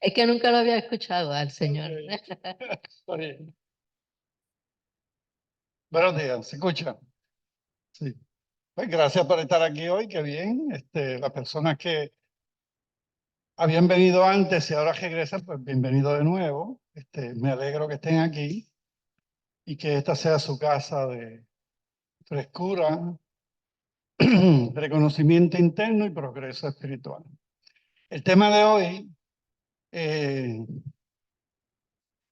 Es que nunca lo había escuchado al Señor. Está bien. Buenos días, ¿se escucha? Sí. Pues gracias por estar aquí hoy, qué bien. Las personas que habían venido antes y ahora regresan, pues bienvenido de nuevo. Me alegro que estén aquí y que esta sea su casa de frescura, reconocimiento interno y progreso espiritual. El tema de hoy, eh,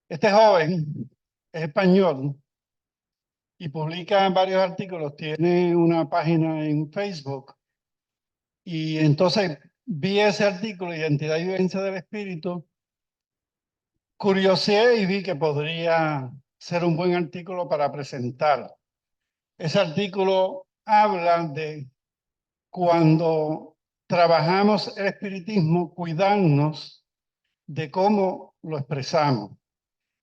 este joven es español y publica varios artículos, tiene una página en Facebook y entonces vi ese artículo, Identidad y Vivencia del Espíritu, curioseé y vi que podría ser un buen artículo para presentar. Ese artículo habla de cuando trabajamos el espiritismo, cuidarnos de cómo lo expresamos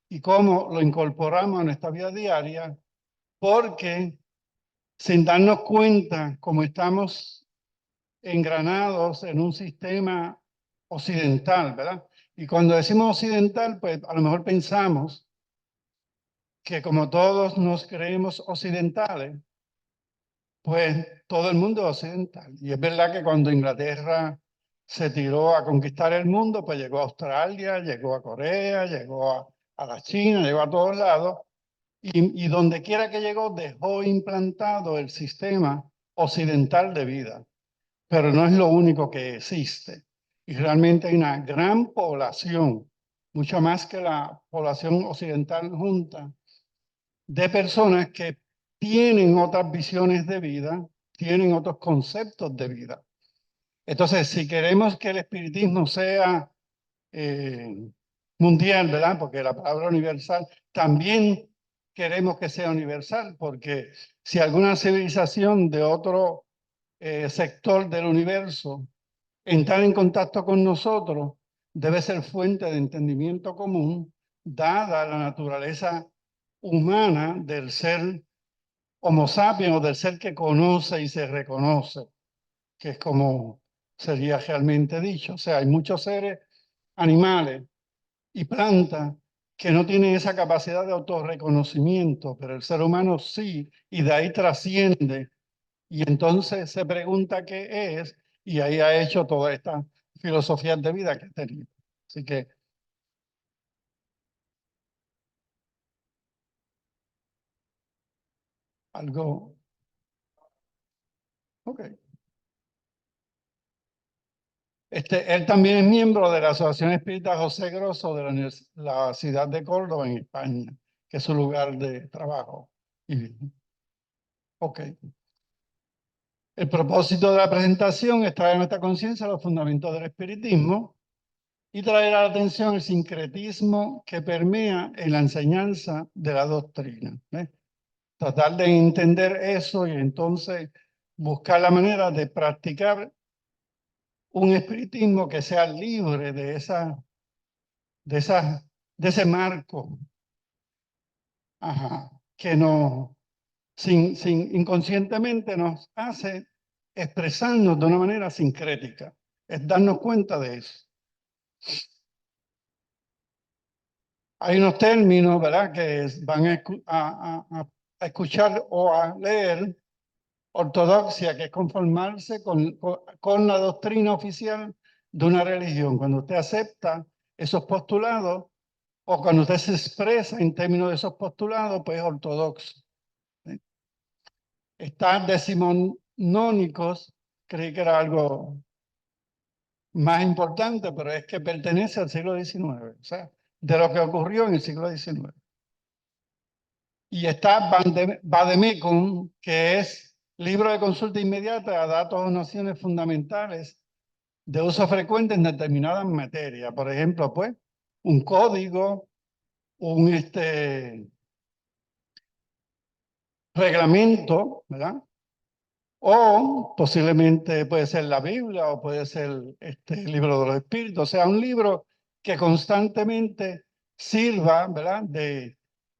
y cómo lo incorporamos a nuestra vida diaria, porque sin darnos cuenta, como estamos engranados en un sistema occidental, ¿verdad? Y cuando decimos occidental, pues a lo mejor pensamos que como todos nos creemos occidentales, pues todo el mundo es occidental. Y es verdad que cuando Inglaterra se tiró a conquistar el mundo, pues llegó a Australia, llegó a Corea, llegó a la China, llegó a todos lados. Y donde quiera que llegó, dejó implantado el sistema occidental de vida. Pero no es lo único que existe. Y realmente hay una gran población, mucho más que la población occidental junta, de personas que tienen otras visiones de vida, tienen otros conceptos de vida. Entonces, si queremos que el espiritismo sea mundial, ¿verdad? Porque la palabra universal, también queremos que sea universal, porque si alguna civilización de otro sector del universo entrar en contacto con nosotros, debe ser fuente de entendimiento común, dada la naturaleza humana del ser Homo sapiens o del ser que conoce y se reconoce, que es como sería realmente dicho. O sea, hay muchos seres animales y plantas que no tienen esa capacidad de autorreconocimiento, pero el ser humano sí, y de ahí trasciende. Y entonces se pregunta qué es, y ahí ha hecho toda esta filosofía de vida que ha tenido. Así que algo, ok. Él también es miembro de la Asociación Espírita José Grosso de la ciudad de Córdoba, en España, que es su lugar de trabajo. Ok. El propósito de la presentación es traer a nuestra conciencia los fundamentos del espiritismo y traer a la atención el sincretismo que permea en la enseñanza de la doctrina. Tratar de entender eso y entonces buscar la manera de practicar un espiritismo que sea libre de, esa, de ese marco, ajá, que no, inconscientemente nos hace expresarnos de una manera sincrética. Es darnos cuenta de eso. Hay unos términos, ¿verdad?, que van a escuchar o a leer. Ortodoxia, que es conformarse con la doctrina oficial de una religión. Cuando usted acepta esos postulados o cuando usted se expresa en términos de esos postulados, pues es ortodoxo. ¿Sí? Está decimonónicos, creí que era algo más importante, pero es que pertenece al siglo XIX, o sea, de lo que ocurrió en el siglo XIX. Y está Vademecum, que es libro de consulta inmediata a datos o nociones fundamentales de uso frecuente en determinadas materias. Por ejemplo, pues, un código, un reglamento, ¿verdad? O posiblemente puede ser la Biblia o puede ser el libro de los espíritus. O sea, un libro que constantemente sirva, ¿verdad?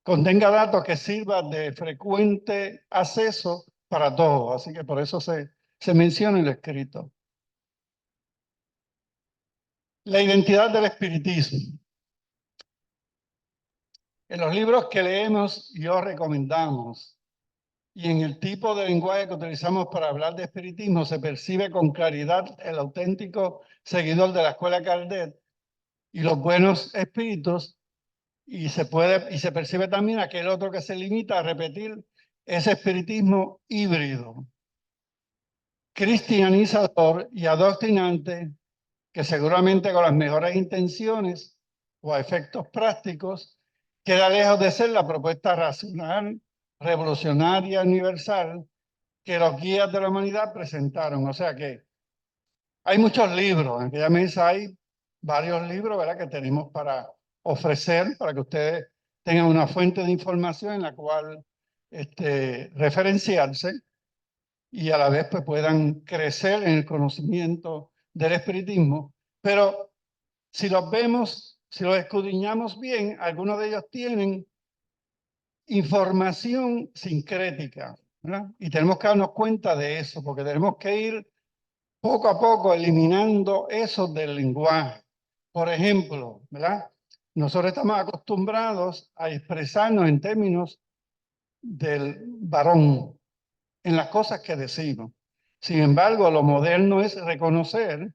Contenga datos que sirvan de frecuente acceso para todos. Así que por eso se menciona en el escrito. La identidad del espiritismo. En los libros que leemos y os recomendamos, y en el tipo de lenguaje que utilizamos para hablar de espiritismo, se percibe con claridad el auténtico seguidor de la escuela Kardec y los buenos espíritus, y se percibe también aquel otro que se limita a repetir ese espiritismo híbrido, cristianizador y adoctrinante, que seguramente con las mejores intenciones o a efectos prácticos queda lejos de ser la propuesta racional, revolucionaria, universal que los guías de la humanidad presentaron. O sea que hay muchos libros, en aquella mesa hay varios libros, ¿verdad?, que tenemos para ofrecer, para que ustedes tengan una fuente de información en la cual referenciarse y a la vez pues, puedan crecer en el conocimiento del espiritismo. Pero si los vemos, si los escudriñamos bien, algunos de ellos tienen información sincrética, ¿verdad? Y tenemos que darnos cuenta de eso, porque tenemos que ir poco a poco eliminando eso del lenguaje. Por ejemplo, ¿verdad? Nosotros estamos acostumbrados a expresarnos en términos del varón, en las cosas que decimos. Sin embargo, lo moderno es reconocer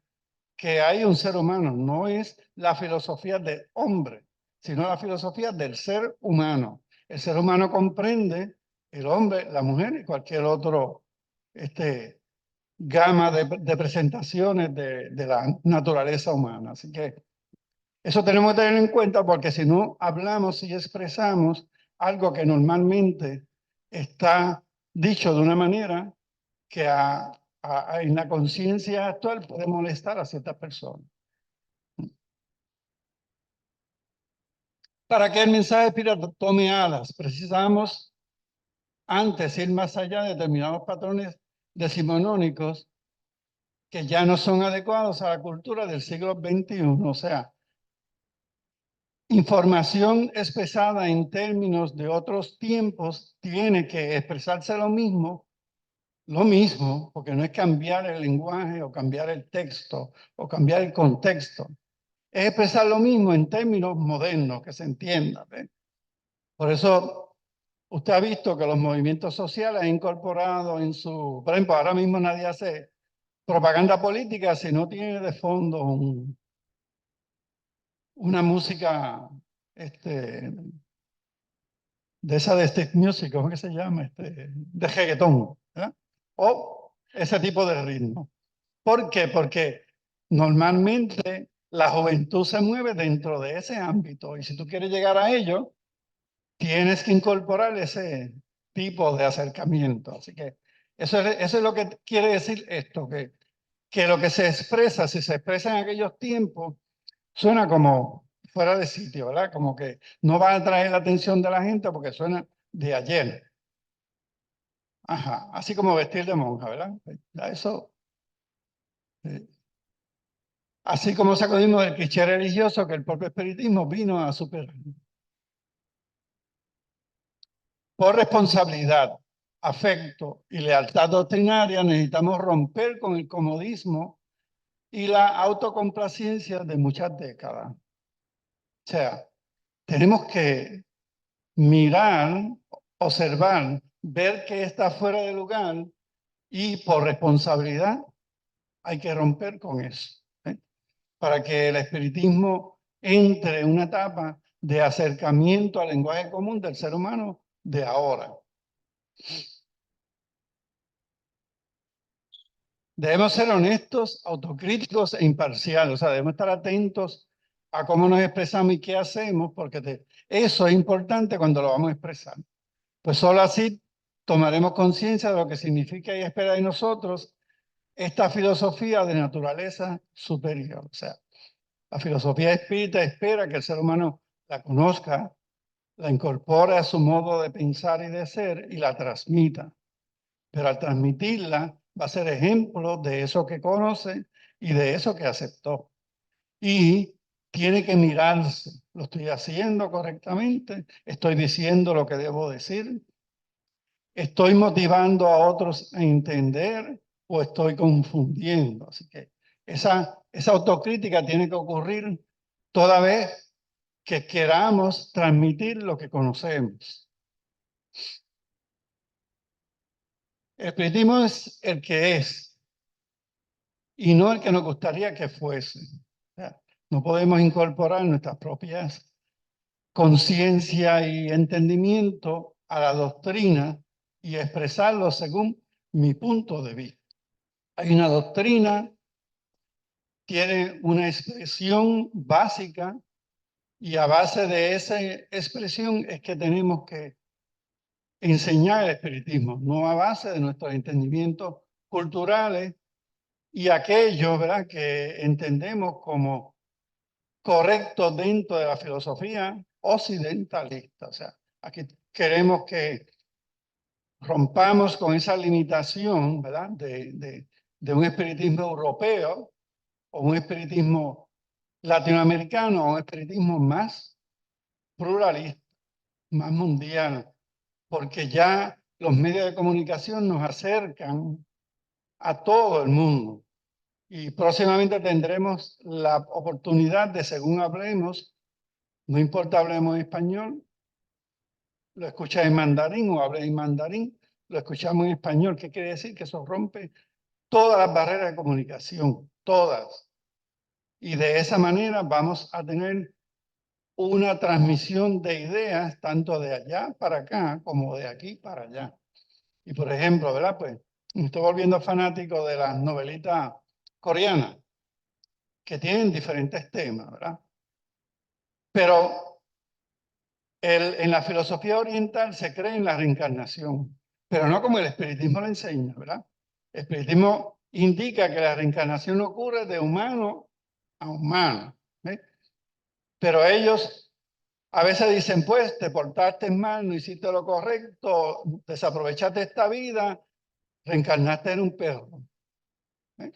que hay un ser humano, no es la filosofía del hombre, sino la filosofía del ser humano. El ser humano comprende el hombre, la mujer y cualquier otro gama de presentaciones de la naturaleza humana. Así que eso tenemos que tener en cuenta porque si no hablamos y expresamos algo que normalmente está dicho de una manera que en la conciencia actual puede molestar a ciertas personas. Para que el mensaje espiritual tome alas, precisamos antes ir más allá de determinados patrones decimonónicos que ya no son adecuados a la cultura del siglo XXI. O sea, información expresada en términos de otros tiempos tiene que expresarse lo mismo, porque no es cambiar el lenguaje o cambiar el texto o cambiar el contexto. Es expresar lo mismo en términos modernos, que se entienda. ¿Ve? Por eso usted ha visto que los movimientos sociales han incorporado en su... Por ejemplo, ahora mismo nadie hace propaganda política si no tiene de fondo una música de esa de stick music, ¿cómo que se llama? De reggaetón, ¿verdad? O ese tipo de ritmo. ¿Por qué? Porque normalmente la juventud se mueve dentro de ese ámbito y si tú quieres llegar a ello, tienes que incorporar ese tipo de acercamiento. Así que eso es lo que quiere decir esto, que lo que se expresa, si se expresa en aquellos tiempos, suena como fuera de sitio, ¿verdad? Como que no va a atraer la atención de la gente porque suena de ayer. Ajá, así como vestir de monja, ¿verdad? Eso, así como sacudimos del cliché religioso que el propio espiritismo vino a superar. Por responsabilidad, afecto y lealtad doctrinaria necesitamos romper con el comodismo y la autocomplacencia de muchas décadas. O sea, tenemos que mirar, observar, ver que está fuera de lugar y por responsabilidad hay que romper con eso, ¿eh? Para que el espiritismo entre en una etapa de acercamiento al lenguaje común del ser humano de ahora. Debemos ser honestos, autocríticos e imparciales, o sea, debemos estar atentos a cómo nos expresamos y qué hacemos, porque eso es importante cuando lo vamos a expresar. Pues solo así tomaremos conciencia de lo que significa y espera de nosotros esta filosofía de naturaleza superior. O sea, la filosofía espírita espera que el ser humano la conozca, la incorpore a su modo de pensar y de ser y la transmita. Pero al transmitirla va a ser ejemplo de eso que conoce y de eso que aceptó. Y tiene que mirarse, ¿lo estoy haciendo correctamente? ¿Estoy diciendo lo que debo decir? ¿Estoy motivando a otros a entender o estoy confundiendo? Así que Esa autocrítica tiene que ocurrir toda vez que queramos transmitir lo que conocemos. El espiritismo es el que es y no el que nos gustaría que fuese. O sea, no podemos incorporar nuestras propias conciencia y entendimiento a la doctrina y expresarlo según mi punto de vista. Hay una doctrina, tiene una expresión básica y a base de esa expresión es que tenemos que enseñar el espiritismo, no a base de nuestros entendimientos culturales y aquello, ¿verdad?, que entendemos como correcto dentro de la filosofía occidentalista. O sea, aquí queremos que rompamos con esa limitación, ¿verdad?, de un espiritismo europeo o un espiritismo latinoamericano o un espiritismo más pluralista, más mundial, porque ya los medios de comunicación nos acercan a todo el mundo. Y próximamente tendremos la oportunidad de, según hablemos, no importa hablemos español, lo escuchas en mandarín o hables en mandarín, lo escuchamos en español. ¿Qué quiere decir? Que eso rompe todas las barreras de comunicación, todas. Y de esa manera vamos a tener una transmisión de ideas tanto de allá para acá como de aquí para allá. Y por ejemplo, ¿verdad? Pues me estoy volviendo fanático de las novelitas coreanas que tienen diferentes temas, ¿verdad? Pero en la filosofía oriental se cree en la reencarnación, pero no como el espiritismo lo enseña, ¿verdad? El espiritismo indica que la reencarnación ocurre de humano a humano, ¿eh? Pero ellos a veces dicen, pues, te portaste mal, no hiciste lo correcto, desaprovechaste esta vida, reencarnaste en un perro. ¿Eh?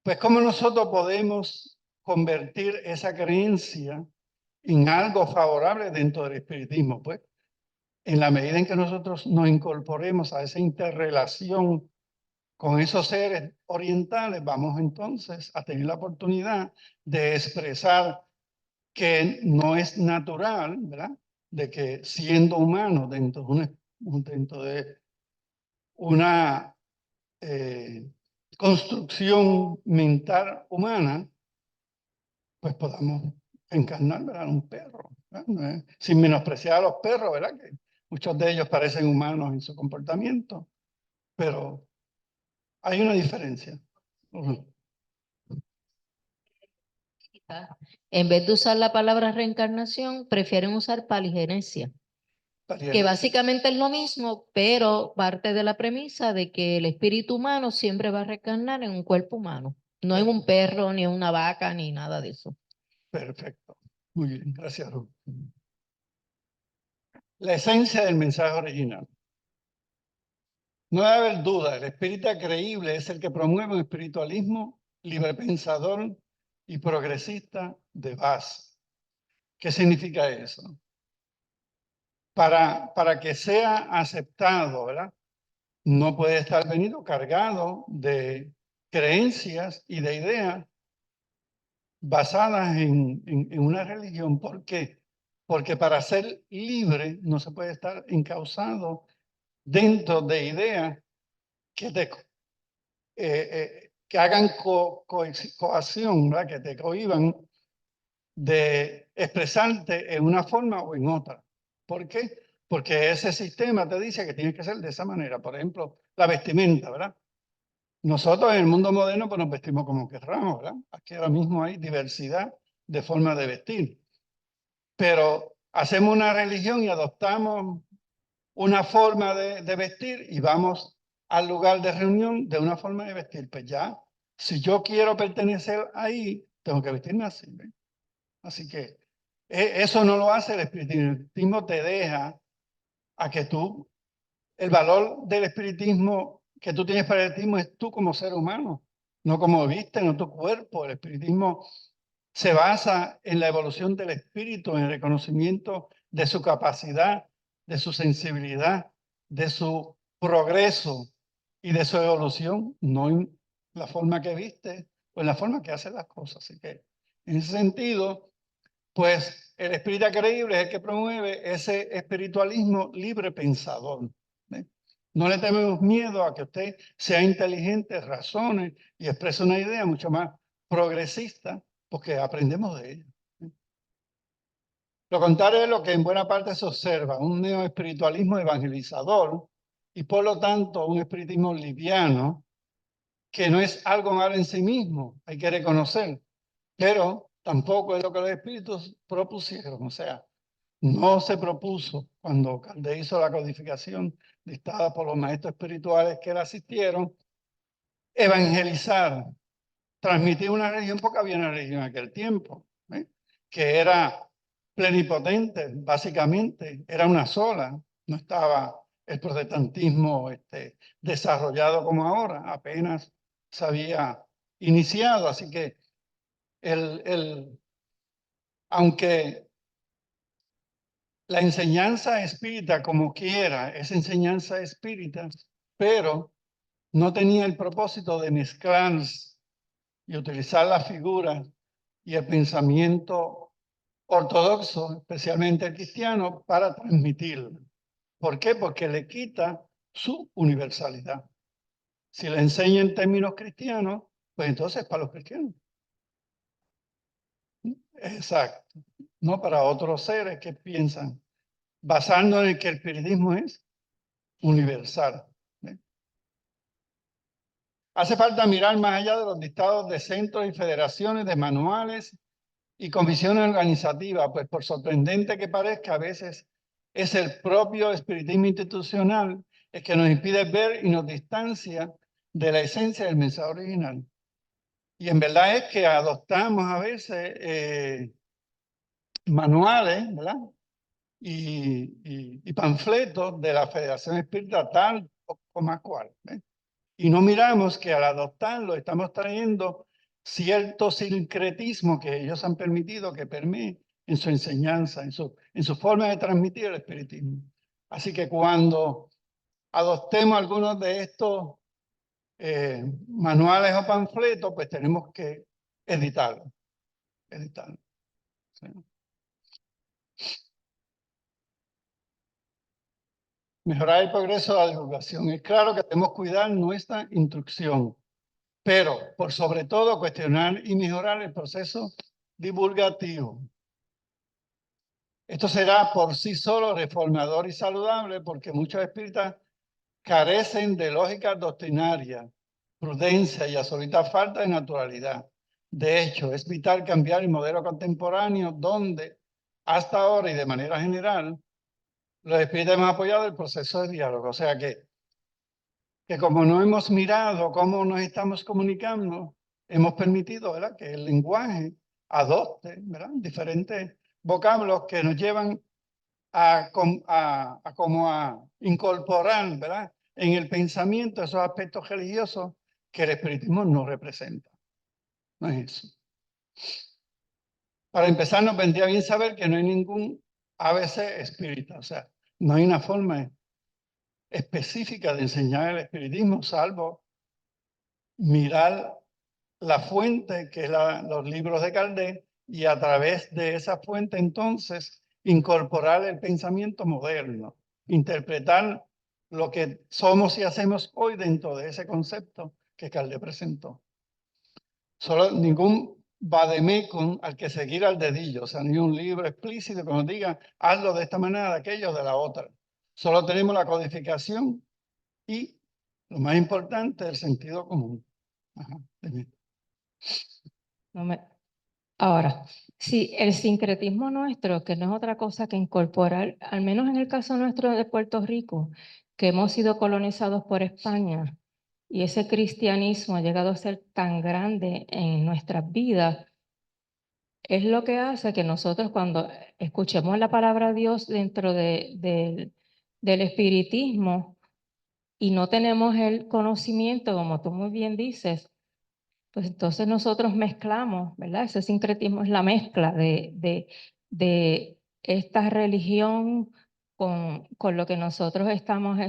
Pues, ¿cómo nosotros podemos convertir esa creencia en algo favorable dentro del espiritismo? Pues, en la medida en que nosotros nos incorporemos a esa interrelación con esos seres orientales, vamos entonces a tener la oportunidad de expresar que no es natural, ¿verdad?, de que siendo humano dentro de una construcción mental humana, pues podamos encarnar, ¿verdad?, un perro, ¿verdad? Sin menospreciar a los perros, ¿verdad?, que muchos de ellos parecen humanos en su comportamiento, pero hay una diferencia. En vez de usar la palabra reencarnación, prefieren usar paligenesia, que básicamente es lo mismo, pero parte de la premisa de que el espíritu humano siempre va a reencarnar en un cuerpo humano, no en un perro, ni en una vaca, ni nada de eso. Perfecto. Muy bien, gracias, Ruth. La esencia del mensaje original. No debe haber duda, el espírita creíble es el que promueve un espiritualismo librepensador y progresista de base. ¿Qué significa eso? Para que sea aceptado, ¿verdad?, no puede estar venido cargado de creencias y de ideas basadas en una religión. ¿Por qué? Porque para ser libre no se puede estar encauzado dentro de ideas que hagan coacción, ¿verdad?, que te cohíban de expresarte en una forma o en otra. ¿Por qué? Porque ese sistema te dice que tienes que ser de esa manera. Por ejemplo, la vestimenta, ¿verdad? Nosotros en el mundo moderno pues nos vestimos como querramos, ¿verdad? Aquí ahora mismo hay diversidad de formas de vestir. Pero hacemos una religión y adoptamos una forma de vestir y vamos al lugar de reunión de una forma de vestir. Pues ya, si yo quiero pertenecer ahí, tengo que vestirme así, ¿ves? Así que eso no lo hace el espiritismo. El espiritismo te deja a que tú, el valor del espiritismo que tú tienes para el espiritismo es tú como ser humano, no como viste, no tu cuerpo. El espiritismo se basa en la evolución del espíritu, en el reconocimiento de su capacidad, de su sensibilidad, de su progreso y de su evolución, no en la forma que viste o en la forma que hace las cosas. Así que, en ese sentido, pues el espírita creíble es el que promueve ese espiritualismo libre pensador. ¿Ve? No le tenemos miedo a que usted sea inteligente, razone y exprese una idea mucho más progresista, porque aprendemos de ella. Lo contrario es lo que en buena parte se observa, un neoespiritualismo evangelizador y por lo tanto un espiritismo liviano, que no es algo malo en sí mismo, hay que reconocer, pero tampoco es lo que los espíritus propusieron. O sea, no se propuso cuando Calde hizo la codificación dictada por los maestros espirituales que le asistieron, evangelizar, transmitir una religión, porque había una religión en aquel tiempo, que era plenipotente, básicamente, era una sola, no estaba el protestantismo desarrollado como ahora, apenas se había iniciado, así que aunque la enseñanza espírita, como quiera, es enseñanza espírita, pero no tenía el propósito de mezclar y utilizar la figura y el pensamiento ortodoxo, especialmente el cristiano, para transmitirlo. ¿Por qué? Porque le quita su universalidad. Si le enseña en términos cristianos, pues entonces para los cristianos. Exacto. No para otros seres que piensan, basando en que el espiritismo es universal. Hace falta mirar más allá de los dictados de centros y federaciones, de manuales y comisiones organizativas, pues por sorprendente que parezca, a veces es el propio espiritismo institucional el que nos impide ver y nos distancia de la esencia del mensaje original. Y en verdad es que adoptamos a veces manuales, ¿verdad? Y panfletos de la Federación Espírita tal como cual. Y no miramos que al adoptarlo estamos trayendo cierto sincretismo que ellos han permitido que permee en su enseñanza, en su forma de transmitir el espiritismo. Así que cuando adoptemos algunos de estos manuales o panfletos, pues tenemos que editarlos. ¿Sí? Mejorar el progreso de la divulgación. Es claro que debemos cuidar nuestra instrucción, pero por sobre todo cuestionar y mejorar el proceso divulgativo. Esto será por sí solo reformador y saludable porque muchos espíritas carecen de lógica doctrinaria, prudencia y absoluta falta de naturalidad. De hecho, es vital cambiar el modelo contemporáneo donde hasta ahora y de manera general los espíritas hemos apoyado el proceso de diálogo. O sea que como no hemos mirado cómo nos estamos comunicando, hemos permitido, ¿verdad?, que el lenguaje adopte, ¿verdad?, diferentes vocablos que nos llevan a incorporar, ¿verdad?, en el pensamiento esos aspectos religiosos que el espiritismo no representa. No es eso. Para empezar, nos vendría bien saber que no hay ningún ABC espírita, o sea, no hay una forma específica de enseñar el espiritismo, salvo mirar la fuente, que es los libros de Kardec, y a través de esa fuente entonces incorporar el pensamiento moderno, interpretar lo que somos y hacemos hoy dentro de ese concepto que Kardec presentó. Solo ningún vademecum al que seguir al dedillo, o sea, ni un libro explícito que nos diga hazlo de esta manera, de aquello, de la otra. Solo tenemos la codificación y, lo más importante, el sentido común. Ajá, Ahora, sí, el sincretismo nuestro, que no es otra cosa que incorporar, al menos en el caso nuestro de Puerto Rico, que hemos sido colonizados por España, y ese cristianismo ha llegado a ser tan grande en nuestras vidas, es lo que hace que nosotros cuando escuchemos la palabra de Dios dentro del espiritismo y no tenemos el conocimiento, como tú muy bien dices, pues entonces nosotros mezclamos, ¿verdad? Ese sincretismo es la mezcla de esta religión con lo que nosotros estamos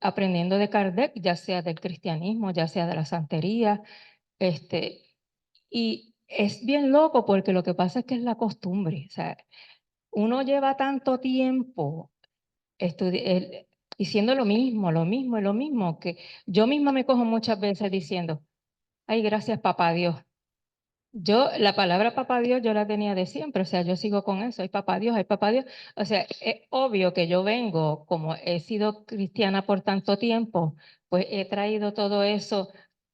aprendiendo de Kardec, ya sea del cristianismo, ya sea de la santería, y es bien loco porque lo que pasa es que es la costumbre, o sea, uno lleva tanto tiempo diciendo lo mismo, lo mismo y lo mismo, que yo misma me cojo muchas veces diciendo, ay, gracias papá Dios. La palabra papá Dios yo la tenía de siempre, o sea, yo sigo con eso, ay papá Dios, ay papá Dios. O sea, es obvio que yo vengo, como he sido cristiana por tanto tiempo, pues he traído todo eso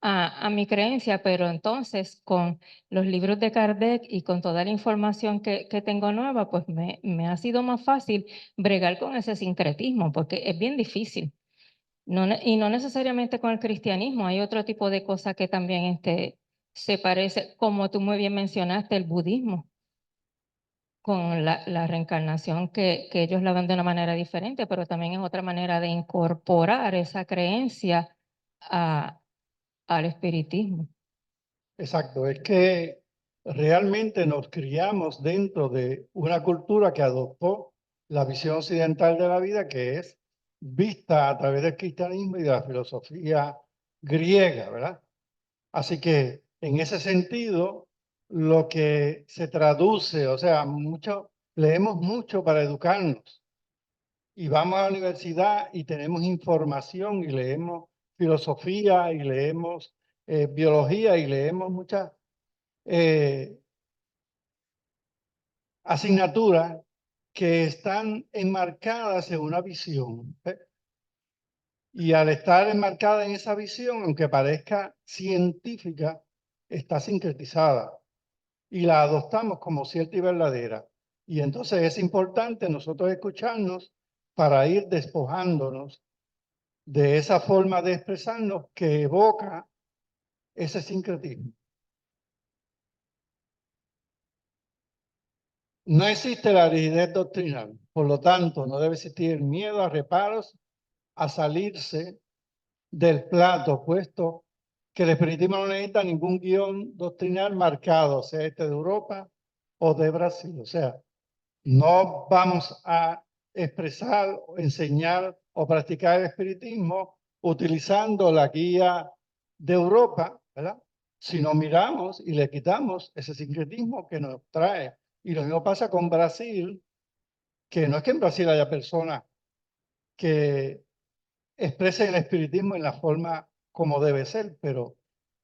a mi creencia, pero entonces con los libros de Kardec y con toda la información que tengo nueva, pues me ha sido más fácil bregar con ese sincretismo, porque es bien difícil. Y no necesariamente con el cristianismo, hay otro tipo de cosas que también se parece, como tú muy bien mencionaste, el budismo, con la reencarnación que ellos la ven de una manera diferente, pero también es otra manera de incorporar esa creencia al espiritismo. Exacto, es que realmente nos criamos dentro de una cultura que adoptó la visión occidental de la vida, que es vista a través del cristianismo y de la filosofía griega, ¿verdad? Así que en ese sentido, lo que se traduce, o sea, leemos mucho para educarnos y vamos a la universidad y tenemos información y leemos filosofía y leemos biología y leemos muchas asignaturas que están enmarcadas en una visión. Y al estar enmarcada en esa visión, aunque parezca científica, está sincretizada y la adoptamos como cierta y verdadera. Y entonces es importante nosotros escucharnos para ir despojándonos de esa forma de expresarnos que evoca ese sincretismo. No existe la rigidez doctrinal, por lo tanto, no debe existir miedo a reparos, a salirse del plato, puesto que el espiritismo no necesita ningún guión doctrinal marcado, sea este de Europa o de Brasil. O sea, no vamos a expresar, enseñar o practicar el espiritismo utilizando la guía de Europa, ¿verdad? Si no miramos y le quitamos ese sincretismo que nos trae. Y lo mismo pasa con Brasil, que no es que en Brasil haya personas que expresen el espiritismo en la forma como debe ser, pero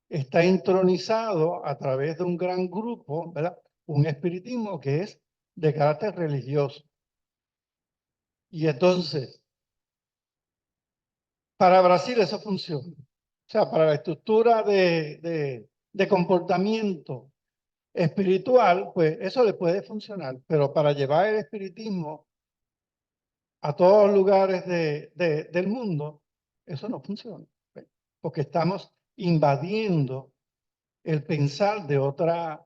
está entronizado a través de un gran grupo, ¿verdad? Un espiritismo que es de carácter religioso. Y entonces, para Brasil eso funciona. O sea, para la estructura de comportamiento espiritual, pues eso le puede funcionar, pero para llevar el espiritismo a todos los lugares del mundo, eso no funciona, ¿ves? Porque estamos invadiendo el pensar de otra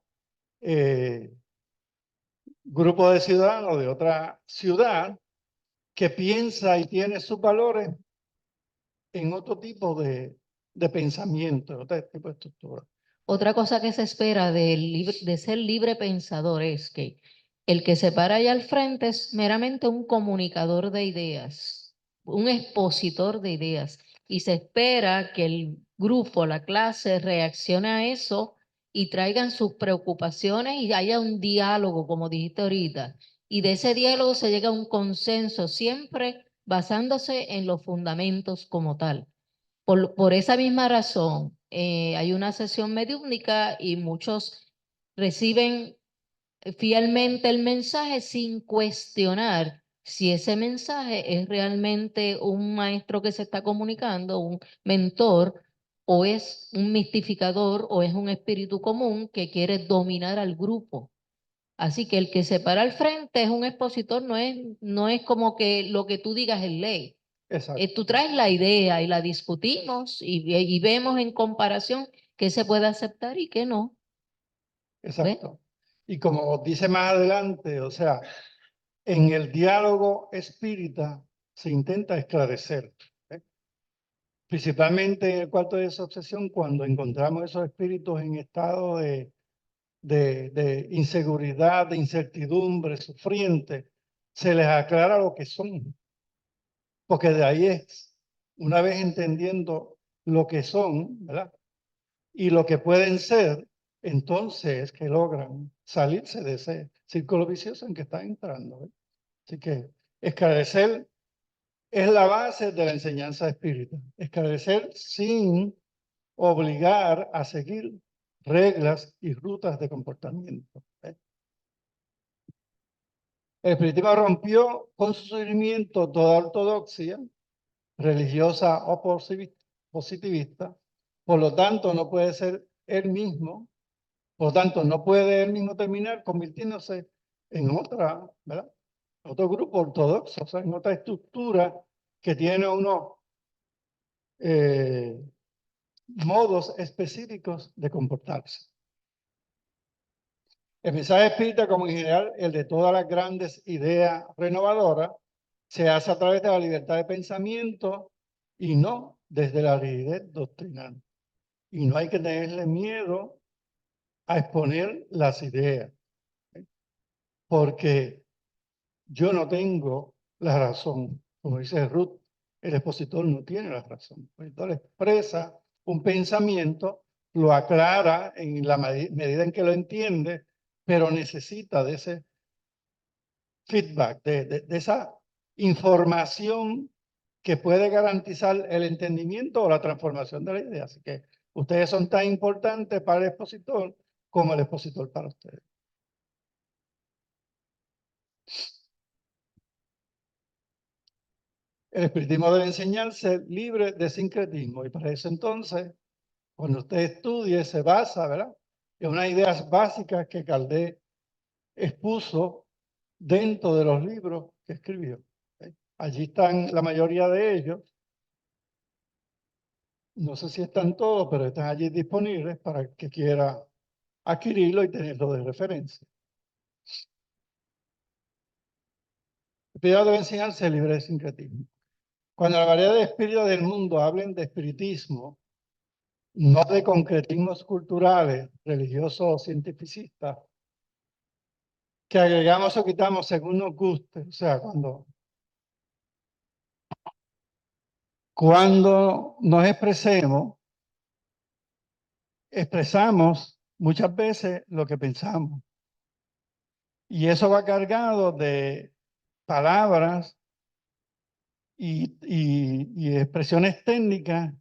grupo de ciudadanos, de otra ciudad, que piensa y tiene sus valores en otro tipo de pensamiento, en otro tipo de estructura. Otra cosa que se espera de ser libre pensador es que el que se para allá al frente es meramente un comunicador de ideas, un expositor de ideas. Y se espera que el grupo, la clase, reaccione a eso y traigan sus preocupaciones y haya un diálogo, como dijiste ahorita. Y de ese diálogo se llega a un consenso, siempre basándose en los fundamentos como tal. Por esa misma razón, hay una sesión mediúmnica y muchos reciben fielmente el mensaje sin cuestionar si ese mensaje es realmente un maestro que se está comunicando, un mentor, o es un mistificador, o es un espíritu común que quiere dominar al grupo. Así que el que se para al frente es un expositor, no es como que lo que tú digas es ley. Exacto. Tú traes la idea y la discutimos y vemos en comparación qué se puede aceptar y qué no. Exacto. Y como dice más adelante, o sea, en el diálogo espírita se intenta esclarecer. Principalmente en el cuarto de esa obsesión, cuando encontramos esos espíritus en estado de inseguridad, de incertidumbre, sufriente, se les aclara lo que son. porque de ahí es, una vez entendiendo lo que son, ¿verdad? Y lo que pueden ser, entonces que logran salirse de ese círculo vicioso en que están entrando, ¿eh? Así que esclarecer es la base de la enseñanza espírita. Esclarecer sin obligar a seguir reglas y rutas de comportamiento, ¿eh? El espiritismo rompió con su surgimiento toda ortodoxia religiosa o positivista, por lo tanto no puede ser él mismo, por lo tanto no puede él mismo terminar convirtiéndose en otra, ¿verdad? Otro grupo ortodoxo, o sea, en otra estructura que tiene unos modos específicos de comportarse. El mensaje espírita, como en general el de todas las grandes ideas renovadoras, se hace a través de la libertad de pensamiento y no desde la rigidez doctrinal. Y no hay que tenerle miedo a exponer las ideas, ¿eh? Porque yo no tengo la razón. Como dice Ruth, el expositor no tiene la razón. El expositor expresa un pensamiento, lo aclara en la medida en que lo entiende, pero necesita de ese feedback, de esa información que puede garantizar el entendimiento o la transformación de la idea. Así que ustedes son tan importantes para el expositor como el expositor para ustedes. El espiritismo debe enseñarse libre de sincretismo y para eso entonces, cuando usted estudie, se basa, ¿verdad?, en unas ideas básicas que Caldé expuso dentro de los libros que escribió, ¿eh? Allí están la mayoría de ellos. No sé si están todos, pero están allí disponibles para el que quiera adquirirlo y tenerlo de referencia. El espíritu debe enseñarse libre de sincretismo. Cuando la variedad de espíritus del mundo hablen de espiritismo, no de concretismos culturales, religiosos o cientificistas, que agregamos o quitamos según nos guste. O sea, cuando nos expresamos muchas veces lo que pensamos. Y eso va cargado de palabras y expresiones técnicas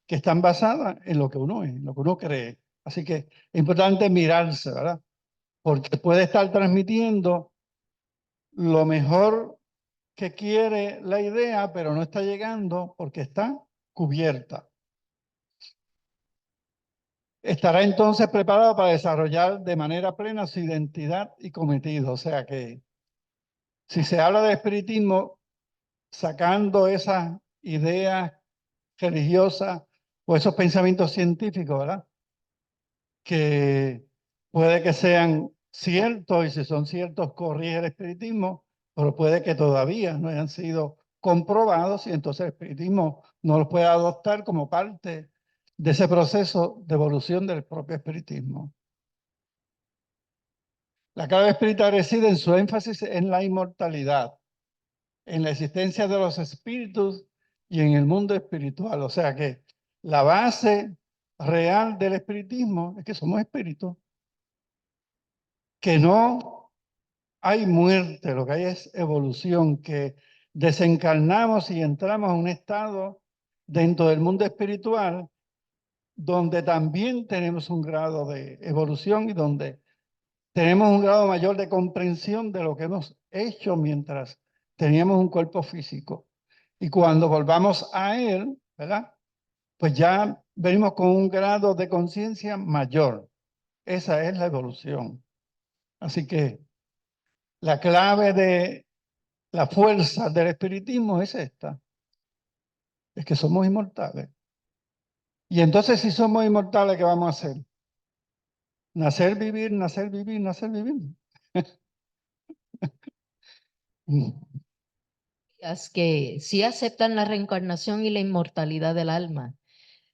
que están basadas en lo que uno es, en lo que uno cree. Así que es importante mirarse, ¿verdad? Porque puede estar transmitiendo lo mejor que quiere la idea, pero no está llegando porque está cubierta. Estará entonces preparado para desarrollar de manera plena su identidad y cometido. O sea que si se habla de espiritismo, sacando esas ideas religiosas o esos pensamientos científicos, ¿verdad?, que puede que sean ciertos, y si son ciertos, corrige el espiritismo, pero puede que todavía no hayan sido comprobados y entonces el espiritismo no los puede adoptar como parte de ese proceso de evolución del propio espiritismo. La clave espiritual reside en su énfasis en la inmortalidad, en la existencia de los espíritus y en el mundo espiritual. O sea que la base real del espiritismo es que somos espíritus, que no hay muerte, lo que hay es evolución, que desencarnamos y entramos a un estado dentro del mundo espiritual donde también tenemos un grado de evolución y donde tenemos un grado mayor de comprensión de lo que hemos hecho mientras teníamos un cuerpo físico. Y cuando volvamos a él, ¿verdad?, pues ya venimos con un grado de conciencia mayor. Esa es la evolución. Así que la clave de la fuerza del espiritismo es esta, es que somos inmortales. Y entonces, si somos inmortales, ¿qué vamos a hacer? Nacer, vivir, nacer, vivir, nacer, vivir. Que sí aceptan la reencarnación y la inmortalidad del alma.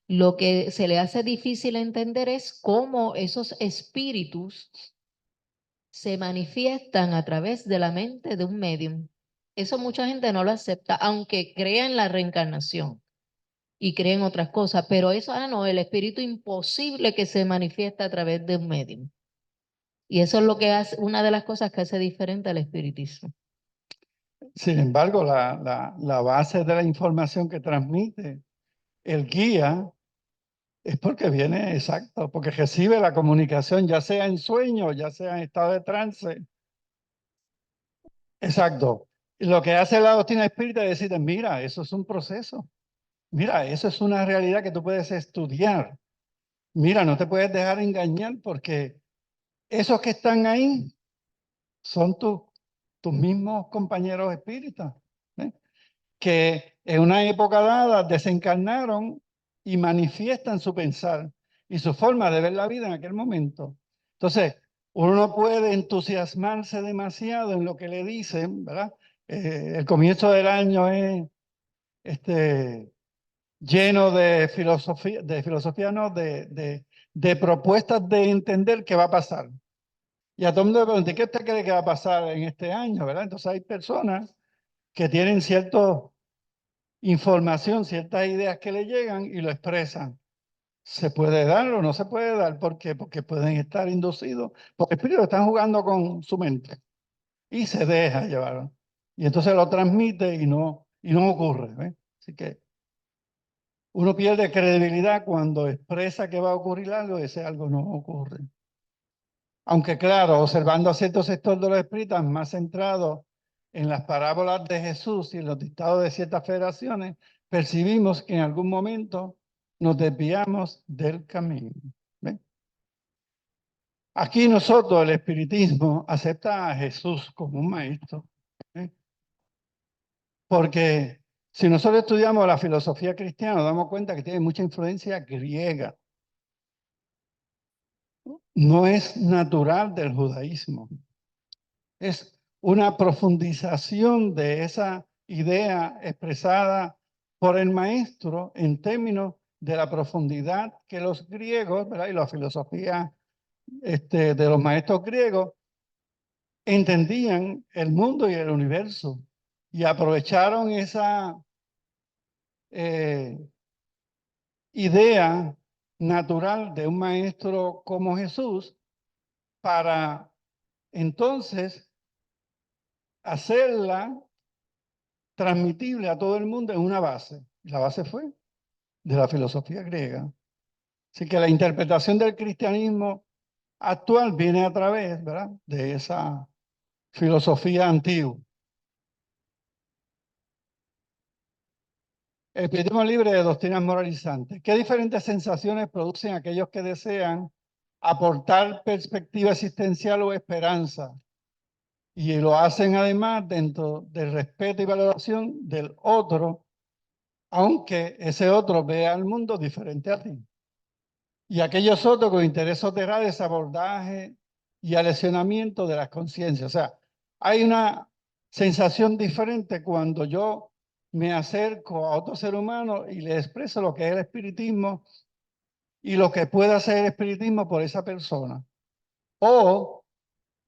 Lo que se le hace difícil entender es cómo esos espíritus se manifiestan a través de la mente de un medium. Eso mucha gente no lo acepta, aunque crea en la reencarnación y cree en otras cosas, pero eso, no, el espíritu imposible que se manifiesta a través de un medium. Y eso es lo que hace, una de las cosas que hace diferente al espiritismo. Sin embargo, la base de la información que transmite el guía es porque viene exacto, porque recibe la comunicación, ya sea en sueño, ya sea en estado de trance. Exacto. Y lo que hace la doctrina espírita es decir, mira, eso es un proceso. Mira, eso es una realidad que tú puedes estudiar. Mira, no te puedes dejar engañar porque esos que están ahí son tus mismos compañeros espíritas, ¿eh? Que en una época dada desencarnaron y manifiestan su pensar y su forma de ver la vida en aquel momento. Entonces, uno no puede entusiasmarse demasiado en lo que le dicen, ¿verdad? El comienzo del año es lleno de filosofía no, de propuestas de entender qué va a pasar. Y a todo el mundo le pregunté, ¿qué usted cree que va a pasar en este año? ¿Verdad? Entonces hay personas que tienen cierta información, ciertas ideas que le llegan y lo expresan. ¿Se puede dar o no se puede dar? ¿Por qué? Porque pueden estar inducidos, porque espíritus están jugando con su mente y se deja llevar. Y entonces lo transmite y no ocurre. ¿Ves? Así que uno pierde credibilidad cuando expresa que va a ocurrir algo y ese algo no ocurre. Aunque claro, observando a cierto sector de los espíritas más centrados en las parábolas de Jesús y en los dictados de ciertas federaciones, percibimos que en algún momento nos desviamos del camino. ¿Ven? Aquí nosotros, el espiritismo, acepta a Jesús como un maestro. ¿Ven? Porque si nosotros estudiamos la filosofía cristiana, nos damos cuenta que tiene mucha influencia griega. No es natural del judaísmo. Es una profundización de esa idea expresada por el maestro en términos de la profundidad que los griegos, ¿verdad? Y la filosofía de los maestros griegos entendían el mundo y el universo y aprovecharon esa idea natural de un maestro como Jesús para entonces hacerla transmitible a todo el mundo en una base. La base fue de la filosofía griega. Así que la interpretación del cristianismo actual viene a través, ¿verdad?, de esa filosofía antigua. El espiritismo libre de doctrinas moralizantes. ¿Qué diferentes sensaciones producen aquellos que desean aportar perspectiva existencial o esperanza? Y lo hacen además dentro del respeto y valoración del otro, aunque ese otro vea al mundo diferente a ti. Y aquellos otros con interés soterrar ese abordaje y aleccionamiento de las conciencias. O sea, hay una sensación diferente cuando yo me acerco a otro ser humano y le expreso lo que es el espiritismo y lo que puede hacer el espiritismo por esa persona. O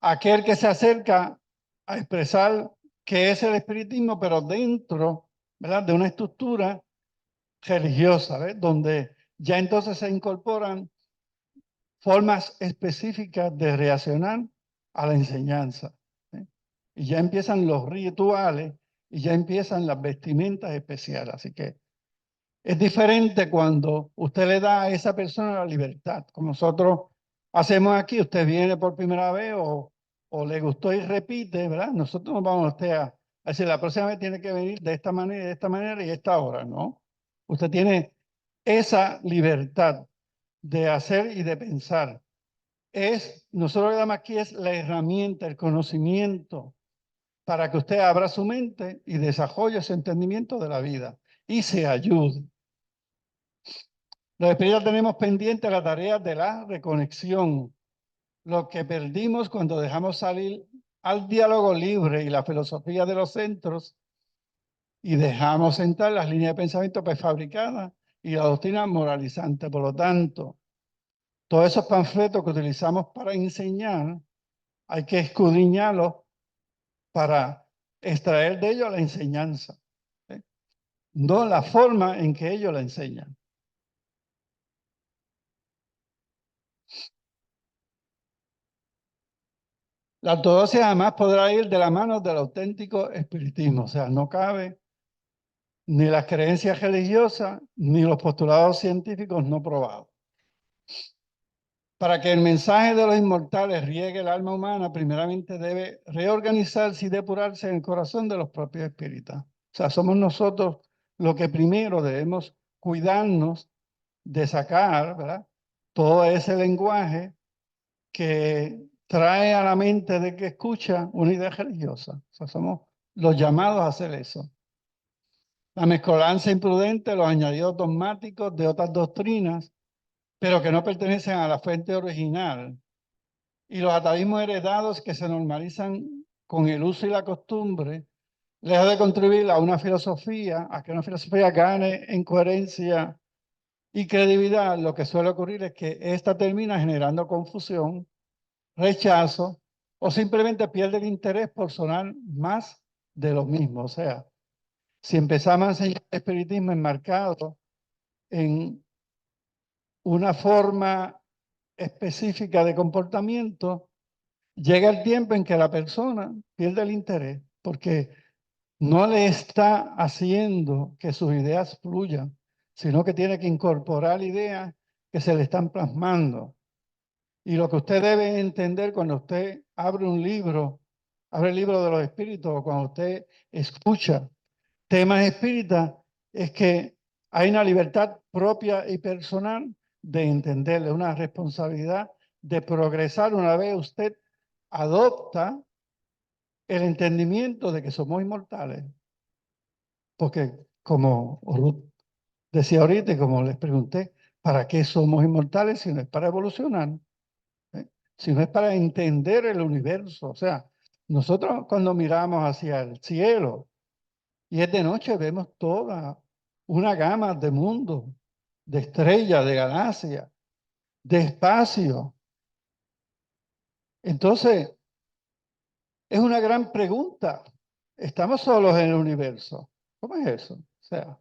aquel que se acerca a expresar qué es el espiritismo, pero dentro, ¿verdad?, de una estructura religiosa, ¿ves?, donde ya entonces se incorporan formas específicas de reaccionar a la enseñanza. ¿Eh? Y ya empiezan los rituales y ya empiezan las vestimentas especiales. Así que es diferente cuando usted le da a esa persona la libertad, como nosotros hacemos aquí. Usted viene por primera vez o le gustó y repite, ¿verdad? Nosotros nos vamos a usted a decir, la próxima vez tiene que venir de esta manera y esta hora, ¿no? Usted tiene esa libertad de hacer y de pensar. Nosotros le damos aquí es la herramienta, el conocimiento, para que usted abra su mente y desarrolle ese entendimiento de la vida y se ayude. Los espíritus tenemos pendiente la tarea de la reconexión, lo que perdimos cuando dejamos salir al diálogo libre y la filosofía de los centros y dejamos entrar las líneas de pensamiento prefabricadas y la doctrina moralizante. Por lo tanto, todos esos panfletos que utilizamos para enseñar, hay que escudriñarlos para extraer de ellos la enseñanza, no la forma en que ellos la enseñan. La ortodoxia jamás podrá ir de la mano del auténtico espiritismo, o sea, no cabe ni las creencias religiosas ni los postulados científicos no probados. Para que el mensaje de los inmortales riegue el alma humana, primeramente debe reorganizarse y depurarse en el corazón de los propios espíritus. O sea, somos nosotros los que primero debemos cuidarnos de sacar, ¿verdad?, todo ese lenguaje que trae a la mente de que escucha una idea religiosa. O sea, somos los llamados a hacer eso. La mezcolanza imprudente, los añadidos dogmáticos de otras doctrinas, pero que no pertenecen a la fuente original, y los atavismos heredados que se normalizan con el uso y la costumbre, lejos de contribuir a una filosofía, a que una filosofía gane en coherencia y credibilidad, lo que suele ocurrir es que ésta termina generando confusión, rechazo, o simplemente pierde el interés por sonar más de lo mismo. O sea, si empezamos a enseñar el espiritismo enmarcado en una forma específica de comportamiento, llega el tiempo en que la persona pierde el interés porque no le está haciendo que sus ideas fluyan, sino que tiene que incorporar ideas que se le están plasmando. Y lo que usted debe entender cuando usted abre un libro, abre el libro de los espíritus, o cuando usted escucha temas espíritas, es que hay una libertad propia y personal de entenderle, una responsabilidad de progresar una vez usted adopta el entendimiento de que somos inmortales. Porque como Ruth decía ahorita y como les pregunté, ¿para qué somos inmortales si no es para evolucionar? Si no es para entender el universo. O sea, nosotros cuando miramos hacia el cielo y es de noche, vemos toda una gama de mundos, de estrellas, de galaxias, de espacio. Entonces, es una gran pregunta. ¿Estamos solos en el universo? ¿Cómo es eso? O sea,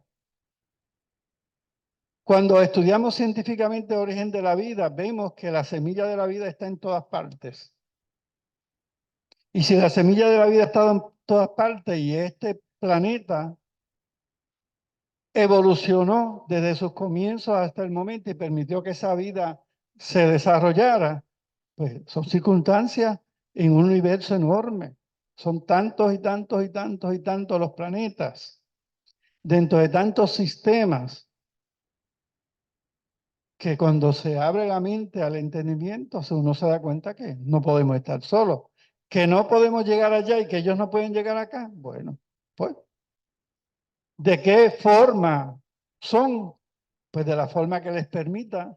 cuando estudiamos científicamente el origen de la vida, vemos que la semilla de la vida está en todas partes. Y si la semilla de la vida está en todas partes y este planeta evolucionó desde sus comienzos hasta el momento y permitió que esa vida se desarrollara, pues son circunstancias en un universo enorme. Son tantos y tantos y tantos y tantos los planetas dentro de tantos sistemas que cuando se abre la mente al entendimiento, uno se da cuenta que no podemos estar solos, que no podemos llegar allá y que ellos no pueden llegar acá. Bueno, pues, ¿de qué forma son? Pues de la forma que les permita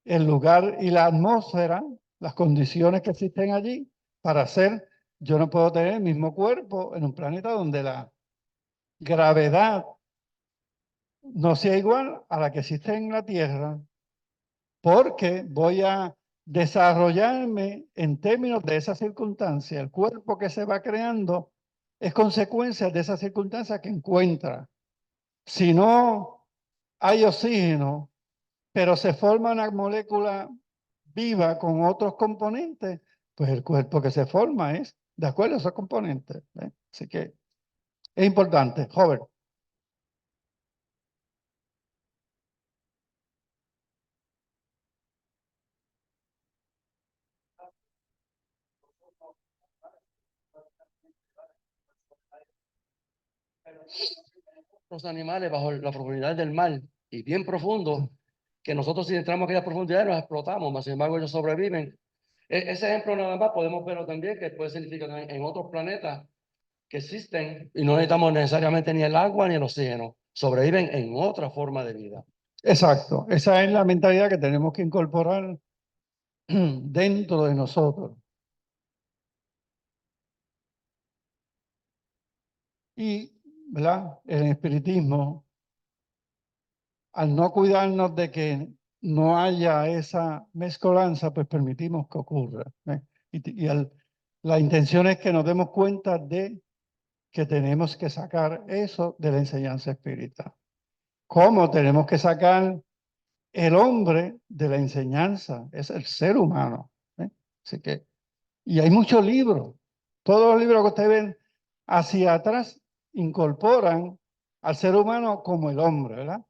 el lugar y la atmósfera, las condiciones que existen allí para hacer. Yo no puedo tener el mismo cuerpo en un planeta donde la gravedad no sea igual a la que existe en la Tierra, porque voy a desarrollarme en términos de esa circunstancia. El cuerpo que se va creando es consecuencia de esa circunstancia que encuentra. Si no hay oxígeno, pero se forma una molécula viva con otros componentes, pues el cuerpo que se forma es de acuerdo a esos componentes. Así que es importante, joven. Los animales bajo la profundidad del mar y bien profundo, que nosotros si entramos a aquella profundidad nos explotamos, mas sin embargo ellos sobreviven. Ese ejemplo nada más podemos verlo también, que puede significar en otros planetas que existen y no necesitamos necesariamente ni el agua ni el oxígeno, sobreviven en otra forma de vida. Exacto, esa es la mentalidad que tenemos que incorporar dentro de nosotros. Y, ¿verdad?, el espiritismo, al no cuidarnos de que no haya esa mezcolanza, pues permitimos que ocurra. La intención es que nos demos cuenta de que tenemos que sacar eso de la enseñanza espírita. ¿Cómo tenemos que sacar el hombre de la enseñanza? Es el ser humano. Así que, y hay muchos libros. Todos los libros que ustedes ven hacia atrás incorporan al ser humano como el hombre, ¿verdad?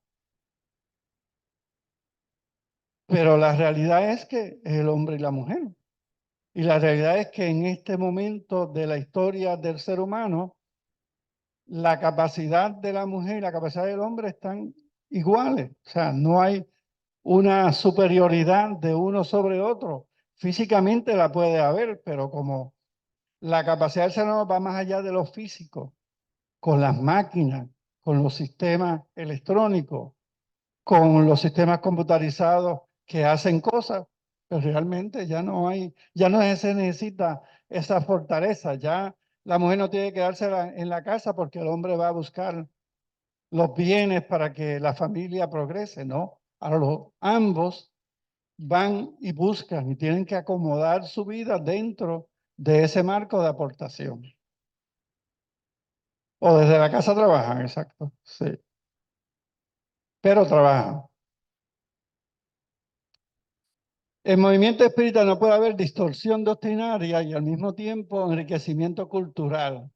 Pero la realidad es que es el hombre y la mujer. Y la realidad es que en este momento de la historia del ser humano, la capacidad de la mujer y la capacidad del hombre están iguales. O sea, no hay una superioridad de uno sobre otro. Físicamente la puede haber, pero como la capacidad del ser humano va más allá de lo físico, con las máquinas, con los sistemas electrónicos, con los sistemas computarizados que hacen cosas, pero realmente ya no se necesita esa fortaleza, ya la mujer no tiene que quedarse en la casa porque el hombre va a buscar los bienes para que la familia progrese, ¿no? Ahora ambos van y buscan y tienen que acomodar su vida dentro de ese marco de aportación. O desde la casa trabajan, exacto, sí. Pero trabajan. En movimiento espírita no puede haber distorsión doctrinaria y al mismo tiempo enriquecimiento cultural.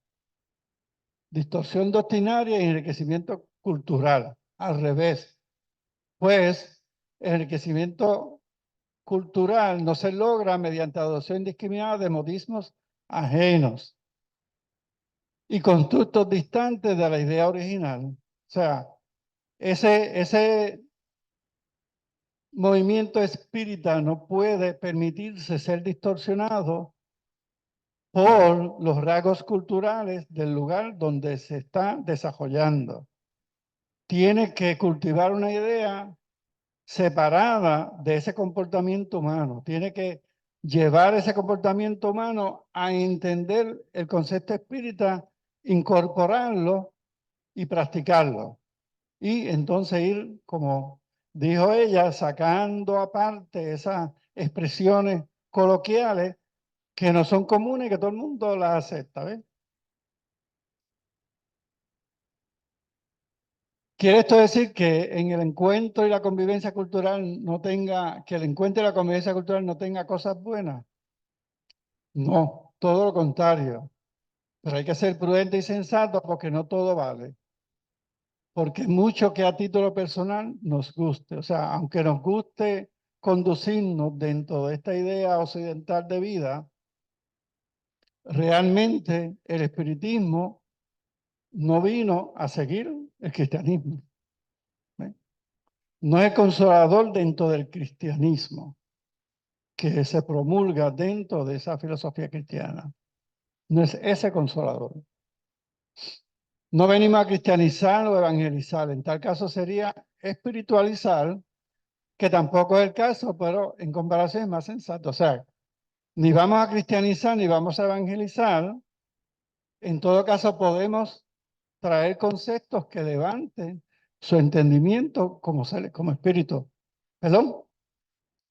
Distorsión doctrinaria y enriquecimiento cultural. Al revés. Pues el enriquecimiento cultural no se logra mediante adopción indiscriminada de modismos ajenos y constructos distantes de la idea original. O sea, ese movimiento espírita no puede permitirse ser distorsionado por los rasgos culturales del lugar donde se está desarrollando. Tiene que cultivar una idea separada de ese comportamiento humano. Tiene que llevar ese comportamiento humano a entender el concepto espírita, incorporarlo y practicarlo. Y entonces ir, como dijo ella, sacando aparte esas expresiones coloquiales que no son comunes y que todo el mundo las acepta, ¿ves? ¿Quiere esto decir que en el encuentro y la convivencia cultural que el encuentro y la convivencia cultural no tenga cosas buenas? No, todo lo contrario. Pero hay que ser prudente y sensato porque no todo vale. Porque mucho que a título personal nos guste. O sea, aunque nos guste conducirnos dentro de esta idea occidental de vida, realmente el espiritismo no vino a seguir el cristianismo. No es consolador dentro del cristianismo que se promulga dentro de esa filosofía cristiana. No es ese consolador. No venimos a cristianizar o evangelizar. En tal caso sería espiritualizar, que tampoco es el caso, pero en comparación es más sensato. O sea, ni vamos a cristianizar ni vamos a evangelizar. En todo caso podemos traer conceptos que levanten su entendimiento como espíritu. ¿Perdón?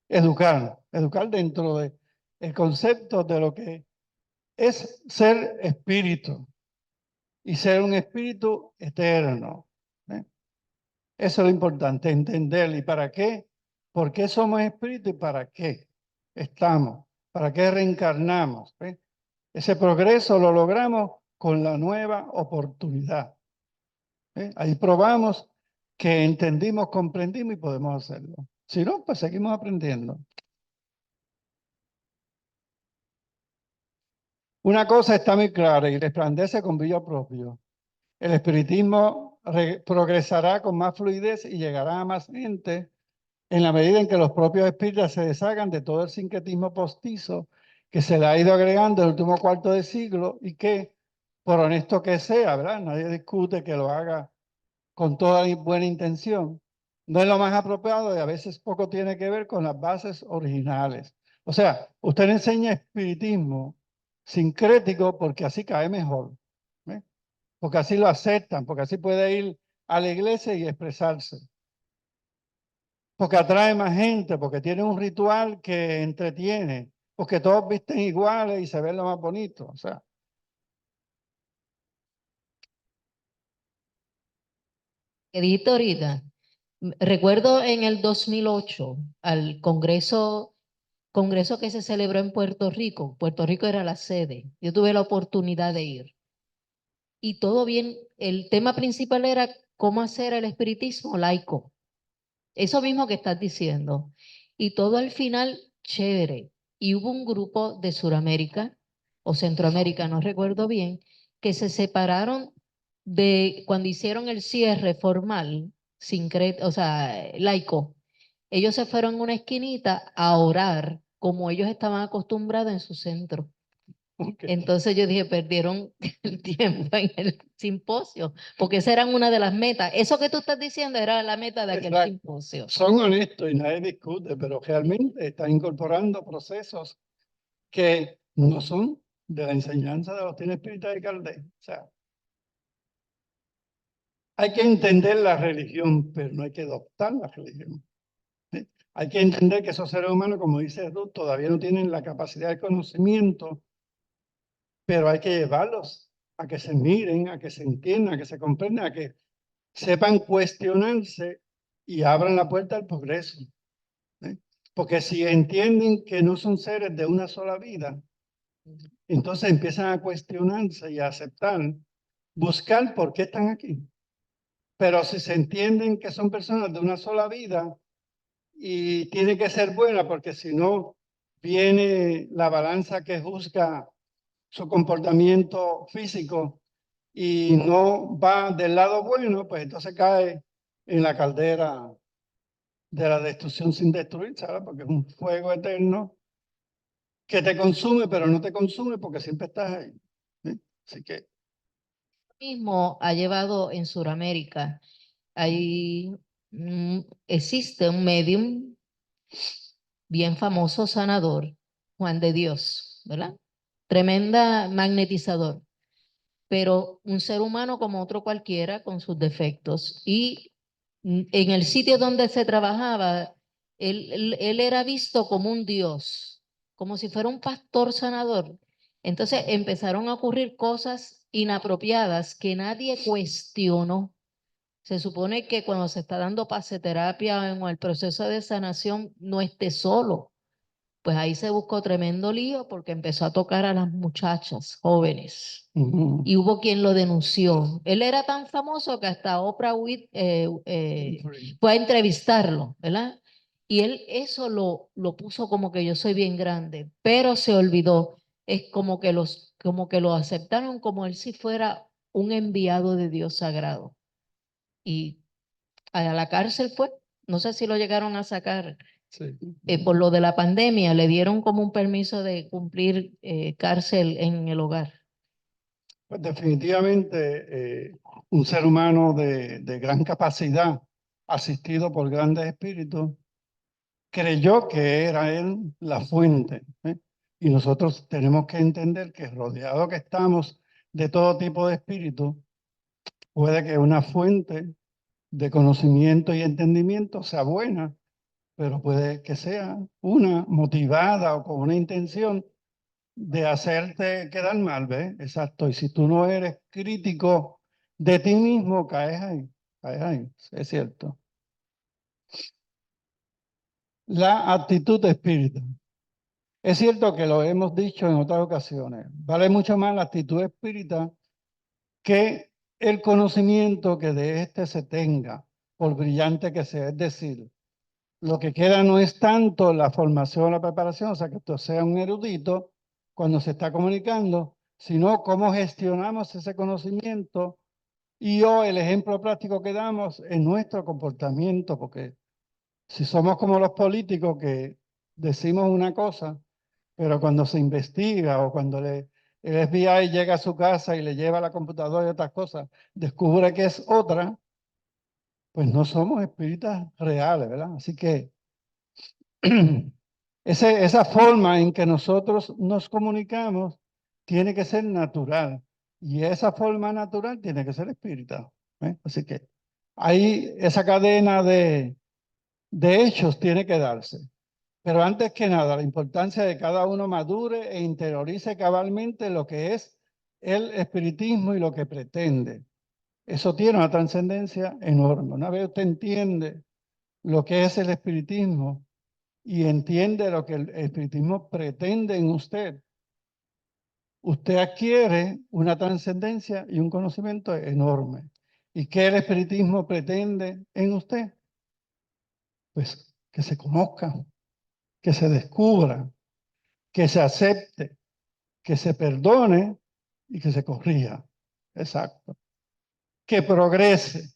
Educar dentro de el concepto de lo que es ser espíritu y ser un espíritu eterno. Eso es lo importante, entender. ¿Y para qué? ¿Por qué somos espíritu y para qué estamos? ¿Para qué reencarnamos? Ese progreso lo logramos con la nueva oportunidad. Ahí probamos que entendimos, comprendimos y podemos hacerlo. Si no, pues seguimos aprendiendo. Una cosa está muy clara y resplandece con brillo propio. El espiritismo progresará con más fluidez y llegará a más gente en la medida en que los propios espíritas se deshagan de todo el sincretismo postizo que se le ha ido agregando en el último cuarto de siglo y que, por honesto que sea, ¿verdad? Nadie discute que lo haga con toda buena intención. No es lo más apropiado y a veces poco tiene que ver con las bases originales. O sea, usted le enseña espiritismo sincrético porque así cae mejor, porque así lo aceptan, porque así puede ir a la iglesia y expresarse, porque atrae más gente, porque tiene un ritual que entretiene, porque todos visten iguales y se ven lo más bonito. O sea, Que dijiste ahorita, recuerdo en el 2008, al congreso que se celebró en Puerto Rico. Puerto Rico era la sede. Yo tuve la oportunidad de ir. Y todo bien, el tema principal era cómo hacer el espiritismo laico. Eso mismo que estás diciendo. Y todo al final, chévere. Y hubo un grupo de Sudamérica o Centroamérica, no recuerdo bien, que se separaron de cuando hicieron el cierre formal, o sea, laico. Ellos se fueron a una esquinita a orar como ellos estaban acostumbrados en su centro. Entonces yo dije, perdieron el tiempo en el simposio, porque esa era una de las metas. Eso que tú estás diciendo era la meta de aquel Exacto. simposio. Son honestos y nadie discute, pero realmente están incorporando procesos que no son de la enseñanza de la doctrina espírita de Kardec. O sea, hay que entender la religión, pero no hay que adoptar la religión. ¿Sí? Hay que entender que esos seres humanos, como dice Ruth, todavía no tienen la capacidad de conocimiento, pero hay que llevarlos a que se miren, a que se entiendan, a que se comprendan, a que sepan cuestionarse y abran la puerta al progreso. ¿Sí? Porque si entienden que no son seres de una sola vida, entonces empiezan a cuestionarse y a aceptar, buscar por qué están aquí. Pero si se entienden que son personas de una sola vida y tiene que ser buena, porque si no viene la balanza que juzga su comportamiento físico y no va del lado bueno, pues entonces cae en la caldera de la destrucción sin destruir, ¿sabes? Porque es un fuego eterno que te consume, pero no te consume porque siempre estás ahí. ¿Sí? Así que Mismo ha llevado en Sudamérica, existe un medium bien famoso sanador, Juan de Dios, ¿verdad? Tremenda magnetizador, pero un ser humano como otro cualquiera con sus defectos. Y en el sitio donde se trabajaba, él era visto como un dios, como si fuera un pastor sanador. Entonces empezaron a ocurrir cosas inapropiadas que nadie cuestionó. Se supone que cuando se está dando paseterapia o el proceso de sanación no esté solo. Pues ahí se buscó tremendo lío porque empezó a tocar a las muchachas jóvenes y hubo quien lo denunció. Él era tan famoso que hasta Oprah fue a entrevistarlo, ¿verdad? Y él eso lo puso como que yo soy bien grande, pero se olvidó. Es como que lo aceptaron como él si fuera un enviado de Dios sagrado. Y a la cárcel fue. No sé si lo llegaron a sacar sí. por lo de la pandemia, le dieron como un permiso de cumplir cárcel en el hogar. Pues definitivamente un ser humano de gran capacidad, asistido por grandes espíritus, creyó que era él la fuente. ¿Eh? Y nosotros tenemos que entender que rodeado que estamos de todo tipo de espíritus, puede que una fuente de conocimiento y entendimiento sea buena, pero puede que sea una motivada o con una intención de hacerte quedar mal, ¿ves? Exacto. Y si tú no eres crítico de ti mismo, caes ahí, es cierto. La actitud de espíritu. Es cierto que lo hemos dicho en otras ocasiones. Vale mucho más la actitud espírita que el conocimiento que de éste se tenga, por brillante que sea. Es decir, lo que queda no es tanto la formación o la preparación, o sea, que tú seas un erudito cuando se está comunicando, sino cómo gestionamos ese conocimiento y o el ejemplo práctico que damos en nuestro comportamiento, porque si somos como los políticos que decimos una cosa, pero cuando se investiga o cuando el FBI llega a su casa y le lleva la computadora y otras cosas, descubre que es otra, pues no somos espíritas reales, ¿verdad? Así que esa forma en que nosotros nos comunicamos tiene que ser natural y esa forma natural tiene que ser espiritual. Así que ahí esa cadena de hechos tiene que darse. Pero antes que nada, la importancia de cada uno madure e interiorice cabalmente lo que es el espiritismo y lo que pretende. Eso tiene una trascendencia enorme. Una vez usted entiende lo que es el espiritismo y entiende lo que el espiritismo pretende en usted, usted adquiere una trascendencia y un conocimiento enorme. ¿Y qué el espiritismo pretende en usted? Pues que se conozca, que se descubra, que se acepte, que se perdone y que se corrija. Exacto. Que progrese,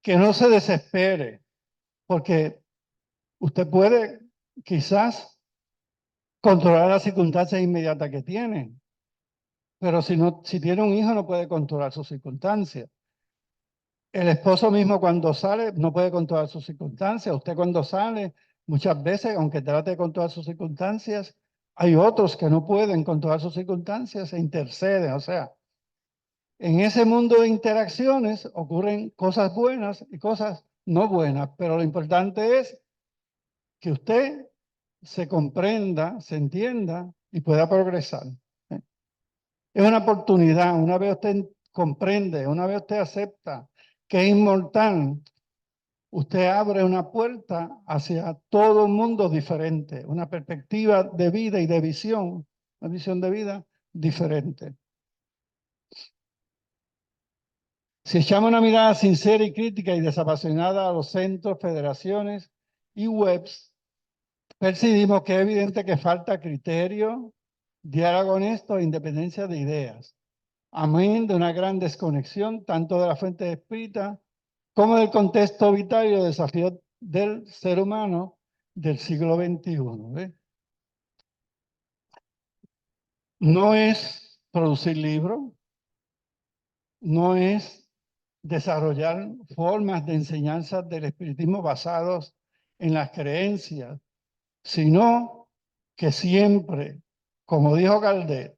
que no se desespere, porque usted puede quizás controlar las circunstancias inmediatas que tiene, pero si tiene un hijo no puede controlar sus circunstancias. El esposo mismo cuando sale no puede controlar sus circunstancias. Usted cuando sale, muchas veces, aunque trate de controlar sus circunstancias, hay otros que no pueden controlar sus circunstancias e interceden. O sea, en ese mundo de interacciones ocurren cosas buenas y cosas no buenas, pero lo importante es que usted se comprenda, se entienda y pueda progresar. Es una oportunidad. Una vez usted comprende, una vez usted acepta que es inmortal, usted abre una puerta hacia todo un mundo diferente, una perspectiva de vida y de visión, una visión de vida diferente. Si echamos una mirada sincera y crítica y desapasionada a los centros, federaciones y webs, percibimos que es evidente que falta criterio, diálogo honesto e independencia de ideas, amén de una gran desconexión tanto de la fuente espírita como del contexto vital y los desafíos del ser humano del siglo XXI. ¿Ve? No es producir libros, no es desarrollar formas de enseñanza del espiritismo basados en las creencias, sino que siempre, como dijo Caldet,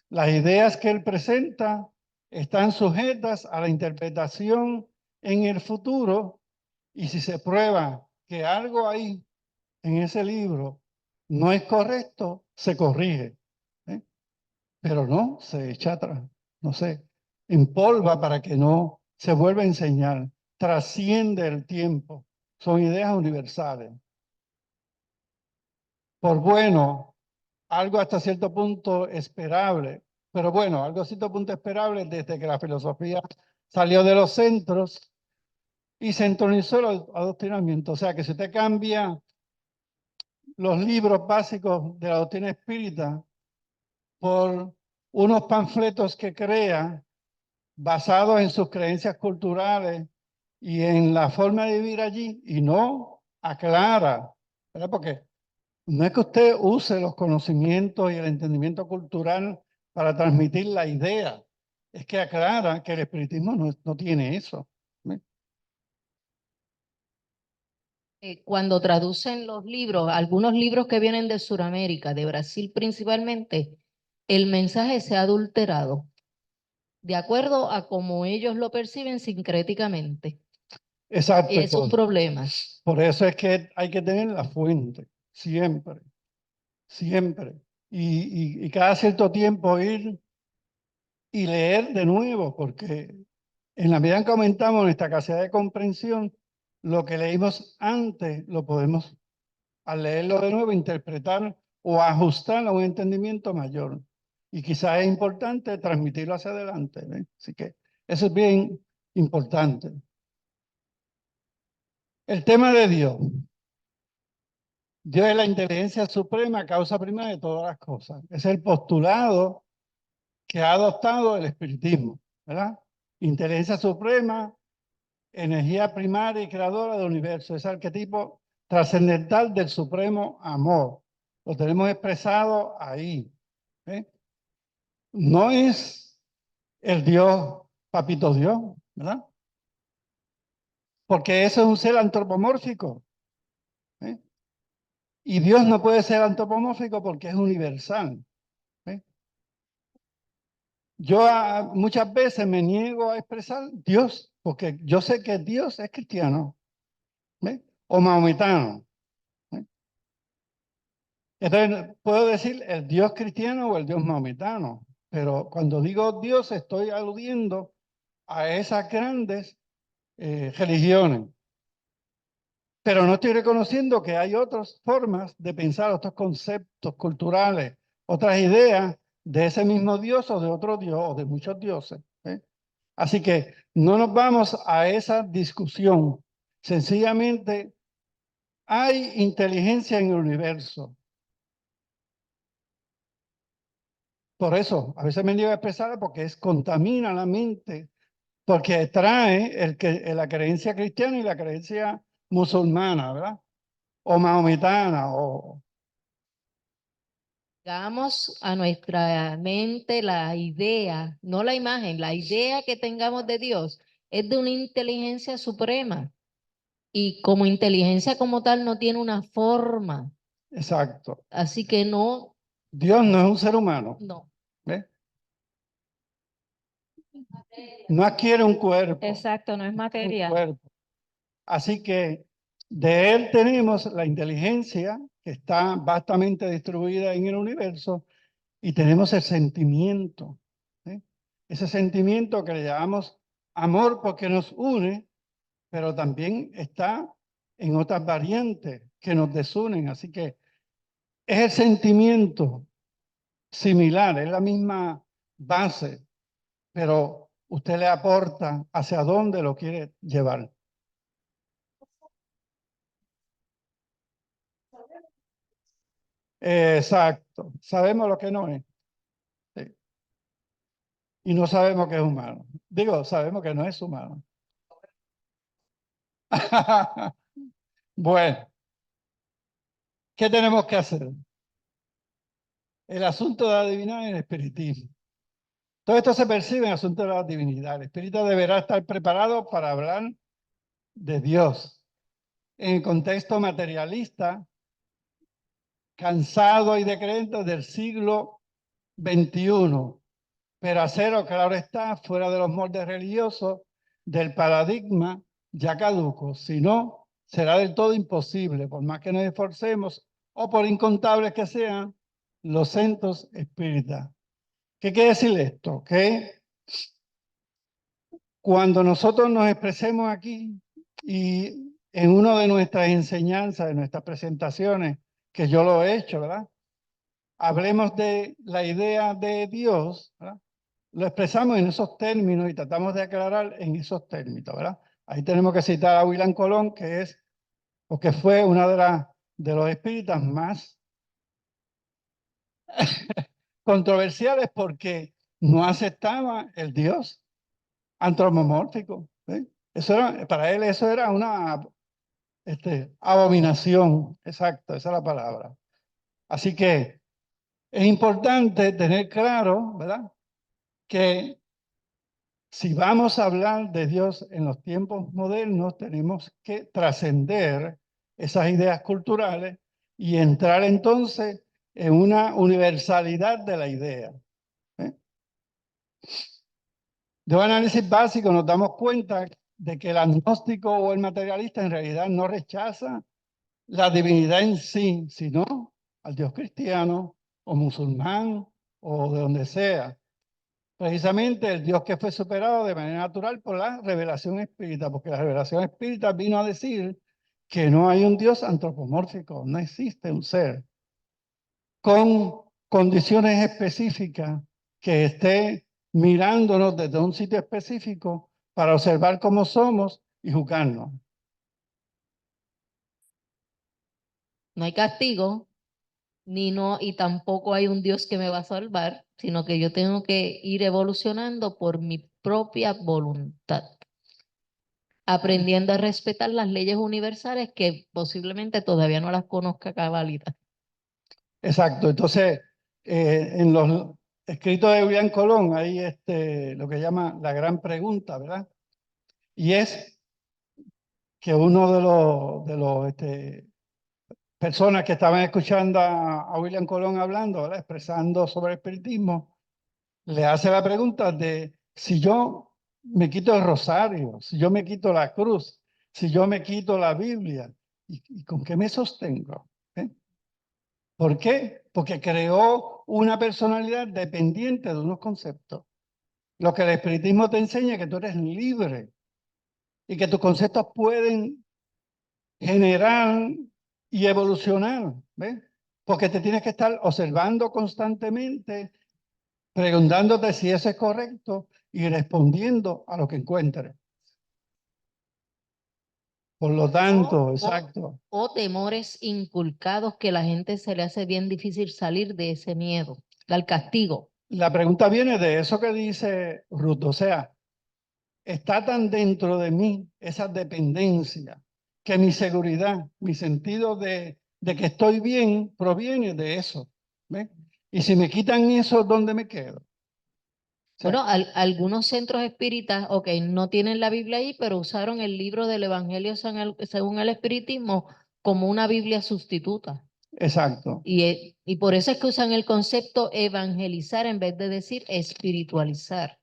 las ideas que él presenta están sujetas a la interpretación en el futuro y si se prueba que algo ahí en ese libro no es correcto, se corrige. ¿Eh? Pero no se echa atrás, no se empolva para que no se vuelva a enseñar. Trasciende el tiempo. Son ideas universales. Por bueno, algo hasta cierto punto esperable, pero bueno, algo a cierto punto esperable desde que la filosofía salió de los centros y se entronizó el adoctrinamiento. O sea que si usted cambia los libros básicos de la doctrina espírita por unos panfletos que crea basados en sus creencias culturales y en la forma de vivir allí y no aclara, ¿verdad? Porque no es que usted use los conocimientos y el entendimiento cultural para transmitir la idea, es que aclara que el espiritismo no tiene eso. ¿Ve? Cuando traducen los libros, algunos libros que vienen de Sudamérica, de Brasil principalmente, el mensaje se ha adulterado de acuerdo a cómo ellos lo perciben sincréticamente. Exacto. Y es un problema. Por eso es que hay que tener la fuente, siempre, siempre. Y cada cierto tiempo ir y leer de nuevo, porque en la medida en que aumentamos nuestra capacidad de comprensión, lo que leímos antes lo podemos, al leerlo de nuevo, interpretar o ajustar a un entendimiento mayor. Y quizás es importante transmitirlo hacia adelante. ¿Ve? Así que eso es bien importante. El tema de Dios. Dios es la inteligencia suprema, causa prima de todas las cosas. Es el postulado que ha adoptado el espiritismo, ¿verdad? Inteligencia suprema, energía primaria y creadora del universo. Es el arquetipo trascendental del supremo amor. Lo tenemos expresado ahí. ¿Eh? No es el Dios, papito Dios, ¿verdad? Porque eso es un ser antropomórfico. ¿Eh? Y Dios no puede ser antropomórfico porque es universal. ¿Eh? Yo muchas veces me niego a expresar Dios, porque yo sé que Dios es cristiano, ¿ve? O maometano. ¿Ve? Entonces, puedo decir el Dios cristiano o el Dios maometano, pero cuando digo Dios estoy aludiendo a esas grandes religiones. Pero no estoy reconociendo que hay otras formas de pensar, otros conceptos culturales, otras ideas de ese mismo Dios o de otro Dios o de muchos dioses. Así que no nos vamos a esa discusión. Sencillamente hay inteligencia en el universo. Por eso, a veces me niego a expresarla porque contamina la mente, porque trae la creencia cristiana y la creencia musulmana, ¿verdad? O maometana, o Damos a nuestra mente la idea, no la imagen, la idea que tengamos de Dios es de una inteligencia suprema. Y como inteligencia como tal no tiene una forma. exacto. Así que no, Dios no es un ser humano, no. ¿ves? No adquiere un cuerpo, Exacto, no es un materia. cuerpo. Así que de él tenemos la inteligencia que está vastamente distribuida en el universo y tenemos el sentimiento. Ese sentimiento que le llamamos amor porque nos une, pero también está en otras variantes que nos desunen. Así que es el sentimiento similar, es la misma base, pero usted le aporta hacia dónde lo quiere llevar. Exacto. Sabemos lo que no es. Sí. Y no sabemos que es humano. Digo, sabemos que no es humano. Bueno, ¿qué tenemos que hacer? El asunto de adivinar el espiritismo. Todo esto se percibe en el asunto de la divinidad. El espíritu deberá estar preparado para hablar de Dios. En el contexto materialista, cansado y decreciente del siglo XXI, pero a cero, claro está, fuera de los moldes religiosos del paradigma ya caduco. Si no, será del todo imposible, por más que nos esforcemos o por incontables que sean los centros espíritas. ¿Qué quiere decir esto? Que cuando nosotros nos expresemos aquí y en una de nuestras enseñanzas, de nuestras presentaciones, que yo lo he hecho, ¿verdad? Hablemos de la idea de Dios, ¿verdad? Lo expresamos en esos términos y tratamos de aclarar en esos términos, ¿verdad? Ahí tenemos que citar a William Colón, que es, o que fue una de los espíritas más controversiales porque no aceptaba el Dios antropomórfico. Eso era, para él eso era una abominación, exacto, esa es la palabra. Así que es importante tener claro, ¿verdad? Que si vamos a hablar de Dios en los tiempos modernos, tenemos que trascender esas ideas culturales y entrar entonces en una universalidad de la idea. De un análisis básico nos damos cuenta de que el agnóstico o el materialista en realidad no rechaza la divinidad en sí, sino al Dios cristiano o musulmán o de donde sea. Precisamente el Dios que fue superado de manera natural por la revelación espírita, porque la revelación espírita vino a decir que no hay un Dios antropomórfico, no existe un ser con condiciones específicas que esté mirándonos desde un sitio específico para observar cómo somos y juzgarnos. No hay castigo, ni no, y tampoco hay un Dios que me va a salvar, sino que yo tengo que ir evolucionando por mi propia voluntad, aprendiendo a respetar las leyes universales que posiblemente todavía no las conozca a cabalidad. Exacto, entonces en los escritos de William Colón hay lo que llama la gran pregunta, ¿verdad? Y es que uno de los personas que estaban escuchando a William Colón hablando, ¿verdad? Expresando sobre el espiritismo, le hace la pregunta de si yo me quito el rosario, si yo me quito la cruz, si yo me quito la Biblia, ¿y con qué me sostengo? ¿Por qué? Porque creó una personalidad dependiente de unos conceptos. Lo que el espiritismo te enseña es que tú eres libre y que tus conceptos pueden generar y evolucionar, ¿ves? Porque te tienes que estar observando constantemente, preguntándote si eso es correcto y respondiendo a lo que encuentres. Por lo tanto, exacto. O temores inculcados que la gente se le hace bien difícil salir de ese miedo, al castigo. La pregunta viene de eso que dice Ruth, o sea, está tan dentro de mí esa dependencia que mi seguridad, mi sentido de que estoy bien proviene de eso. ¿Ves? Y si me quitan eso, ¿dónde me quedo? O sea, Bueno, algunos centros espíritas, ok, no tienen la Biblia ahí, pero usaron el libro del Evangelio según el Espiritismo como una Biblia sustituta. exacto, Y por eso es que usan el concepto evangelizar en vez de decir espiritualizar.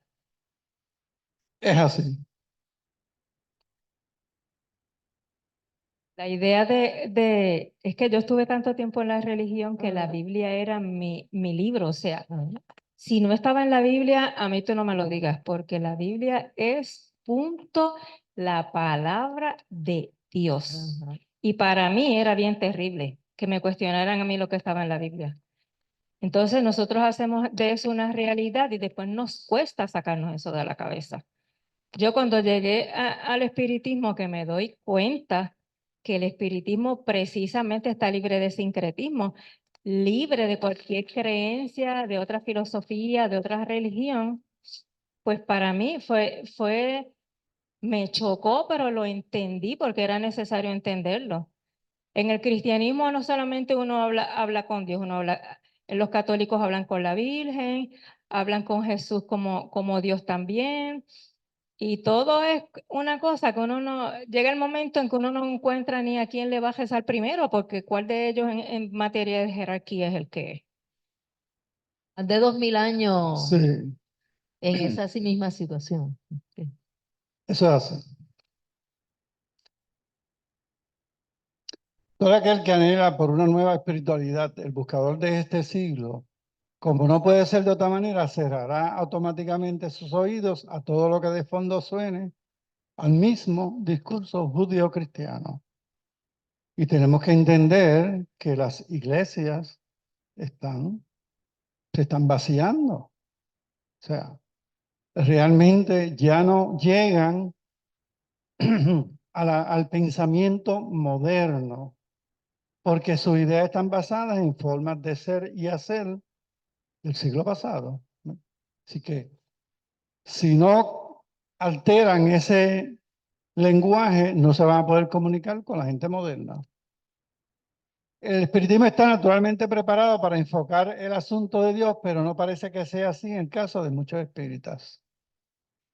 es así. La idea es que yo estuve tanto tiempo en la religión que la Biblia era mi libro, o sea, si no estaba en la Biblia, a mí tú no me lo digas, porque la Biblia es punto la palabra de Dios. Ajá. Y para mí era bien terrible que me cuestionaran a mí lo que estaba en la Biblia. Entonces nosotros hacemos de eso una realidad y después nos cuesta sacarnos eso de la cabeza. Yo cuando llegué al espiritismo que me doy cuenta que el espiritismo precisamente está libre de sincretismo, libre de cualquier creencia, de otra filosofía, de otra religión, pues para mí me chocó, pero lo entendí porque era necesario entenderlo. En el cristianismo no solamente uno habla con Dios, los católicos hablan con la Virgen, hablan con Jesús como Dios también. Y todo es una cosa que uno no, llega el momento en que uno no encuentra ni a quién le va a rezar primero, porque cuál de ellos en materia de jerarquía es el que es. Más de 2000 años Sí, en esa misma situación. Sí. eso es así. Todo aquel que anhela por una nueva espiritualidad, el buscador de este siglo, como no puede ser de otra manera, cerrará automáticamente sus oídos a todo lo que de fondo suene al mismo discurso judío-cristiano. Y tenemos que entender que las iglesias se están vaciando. O sea, realmente ya no llegan al pensamiento moderno, porque sus ideas están basadas en formas de ser y hacer del siglo pasado. Así que si no alteran ese lenguaje, no se van a poder comunicar con la gente moderna. El espiritismo está naturalmente preparado para enfocar el asunto de Dios, pero no parece que sea así en el caso de muchos espíritas.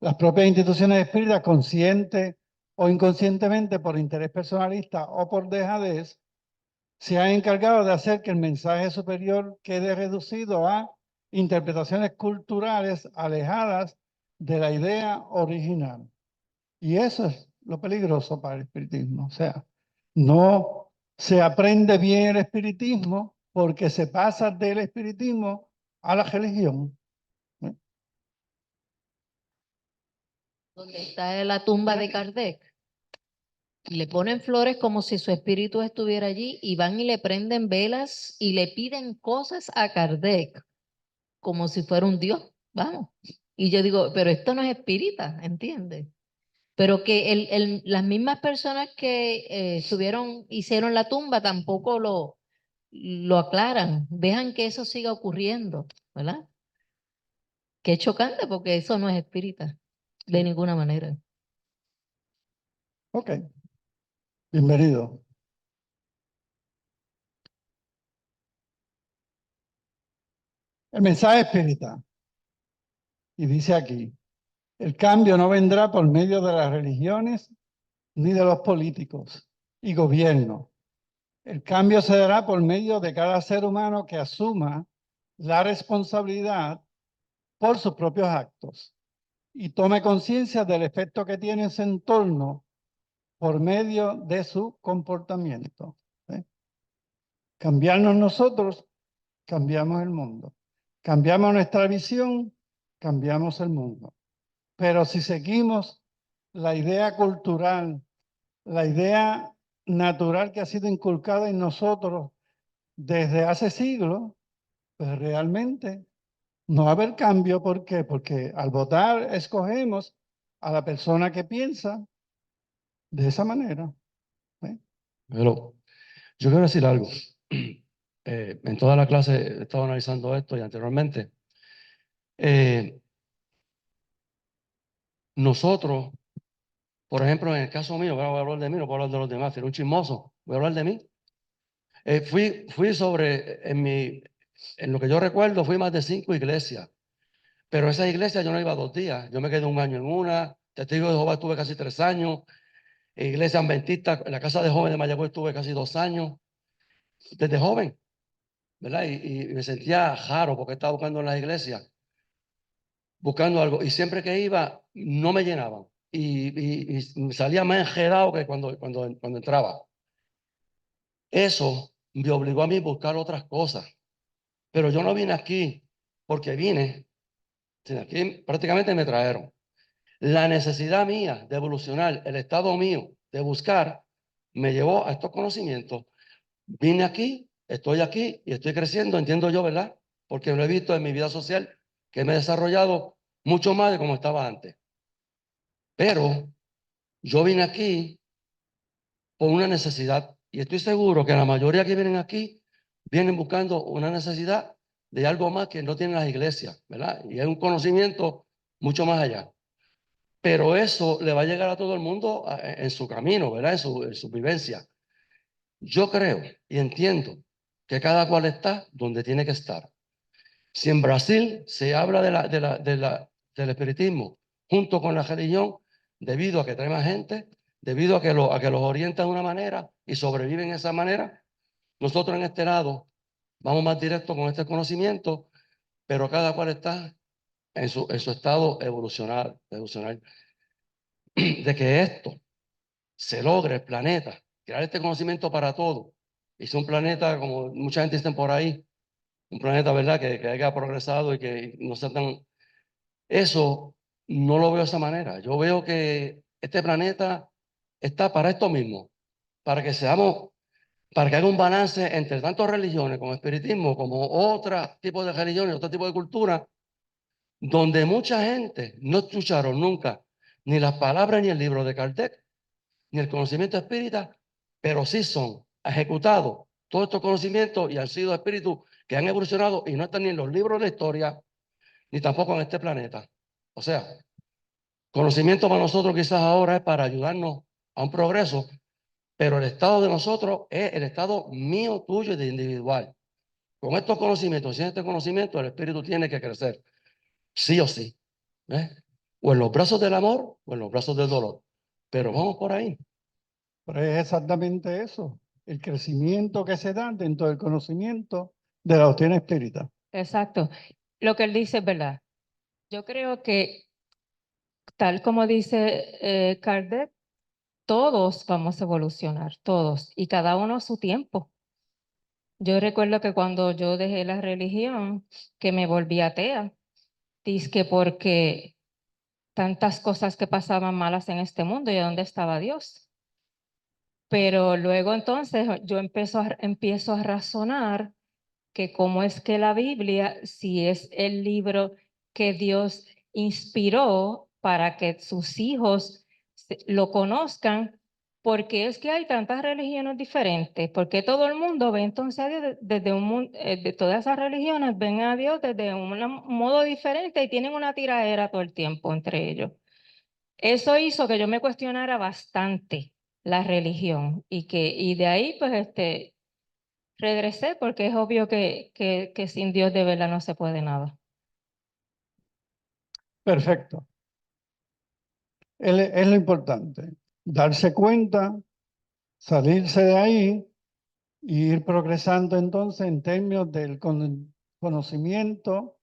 Las propias instituciones espíritas, consciente o inconscientemente por interés personalista o por dejadez, se han encargado de hacer que el mensaje superior quede reducido a interpretaciones culturales alejadas de la idea original. Y eso es lo peligroso para el espiritismo. O sea, no se aprende bien el espiritismo porque se pasa del espiritismo a la religión. Donde está la tumba de Kardec. Y le ponen flores como si su espíritu estuviera allí y van y le prenden velas y le piden cosas a Kardec como si fuera un dios. Vamos. Y yo digo, pero esto no es espírita, ¿entiendes? Pero que las mismas personas que hicieron la tumba tampoco lo aclaran, dejan que eso siga ocurriendo, ¿verdad? Que es chocante porque eso no es espírita, de ninguna manera. Ok, bienvenido. El mensaje espírita. Y dice aquí, el cambio no vendrá por medio de las religiones ni de los políticos y gobiernos. El cambio se dará por medio de cada ser humano que asuma la responsabilidad por sus propios actos y tome conciencia del efecto que tiene en su entorno por medio de su comportamiento. ¿Eh? Cambiarnos nosotros, cambiamos el mundo. Cambiamos nuestra visión, cambiamos el mundo. Pero si seguimos la idea cultural, la idea natural que ha sido inculcada en nosotros desde hace siglos, pues realmente no va a haber cambio. ¿Por qué? Porque al votar escogemos a la persona que piensa de esa manera. ¿Eh? Pero yo quiero decir algo. En toda la clase he estado analizando esto y anteriormente. Nosotros, por ejemplo, en el caso mío, ahora voy a hablar de mí, no puedo hablar de los demás, era un chismoso, voy a hablar de mí. Fui en lo que yo recuerdo, fui más de 5 iglesias, pero esas iglesias yo no iba 2 días, yo me quedé un año en una, Testigo de Jehová estuve casi 3 años, iglesia adventista, en la casa de jóvenes de Mayagüez estuve casi 2 años, desde joven, ¿verdad? Y me sentía raro porque estaba buscando en las iglesias, buscando algo, y siempre que iba no me llenaban, y salía más enredado que cuando entraba. Eso me obligó a mí a buscar otras cosas. Pero yo no vine aquí porque vine, sino aquí prácticamente me trajeron. La necesidad mía de evolucionar, el estado mío de buscar, me llevó a estos conocimientos. Vine aquí y estoy creciendo, entiendo yo, ¿verdad? Porque lo he visto en mi vida social, que me he desarrollado mucho más de como estaba antes. Pero yo vine aquí por una necesidad y estoy seguro que la mayoría que vienen aquí vienen buscando una necesidad de algo más que no tienen las iglesias, ¿verdad? Y es un conocimiento mucho más allá. Pero eso le va a llegar a todo el mundo en su camino, ¿verdad? En su vivencia. Yo creo y entiendo que cada cual está donde tiene que estar. Si en Brasil se habla del espiritismo junto con la religión, debido a que trae más gente, debido a que los orienta de una manera y sobreviven de esa manera, nosotros en este lado vamos más directo con este conocimiento, pero cada cual está en su estado evolucional, de que esto se logre, el planeta, crear este conocimiento para todos. Y es un planeta, como mucha gente dice por ahí, un planeta, ¿verdad?, que haya progresado y que no sea tan... Eso no lo veo de esa manera. Yo veo que este planeta está para esto mismo, para que seamos, para que haya un balance entre tantas religiones como espiritismo, como otro tipo de religiones, otro tipo de cultura, donde mucha gente no escucharon nunca ni las palabras ni el libro de Kardec, ni el conocimiento espírita, pero sí son ejecutados todos estos conocimientos y han sido espíritus que han evolucionado y no están ni en los libros de la historia, ni tampoco en este planeta. O sea, conocimiento para nosotros quizás ahora es para ayudarnos a un progreso, pero el estado de nosotros es el estado mío, tuyo y de individual. Con estos conocimientos, sin este conocimiento, el espíritu tiene que crecer, sí o sí. ¿Eh? O en los brazos del amor o en los brazos del dolor. Pero vamos por ahí. Pero es exactamente eso, el crecimiento que se da dentro del conocimiento de la doctrina espírita. Exacto. Lo que él dice es verdad. Yo creo que, tal como dice Kardec, todos vamos a evolucionar, todos, y cada uno a su tiempo. Yo recuerdo que cuando yo dejé la religión, que me volví atea, que porque tantas cosas que pasaban malas en este mundo y dónde estaba Dios. Pero luego entonces yo empiezo a razonar que cómo es que la Biblia, si es el libro que Dios inspiró para que sus hijos lo conozcan, ¿por qué es que hay tantas religiones diferentes? ¿Por qué todo el mundo ve entonces a Dios desde un mundo, de todas esas religiones ven a Dios desde un modo diferente y tienen una tiradera todo el tiempo entre ellos? Eso hizo que yo me cuestionara bastante la religión y de ahí pues regresé porque es obvio que sin Dios de verdad no se puede nada. Perfecto. Es lo importante, darse cuenta, salirse de ahí y ir progresando entonces en términos del conocimiento,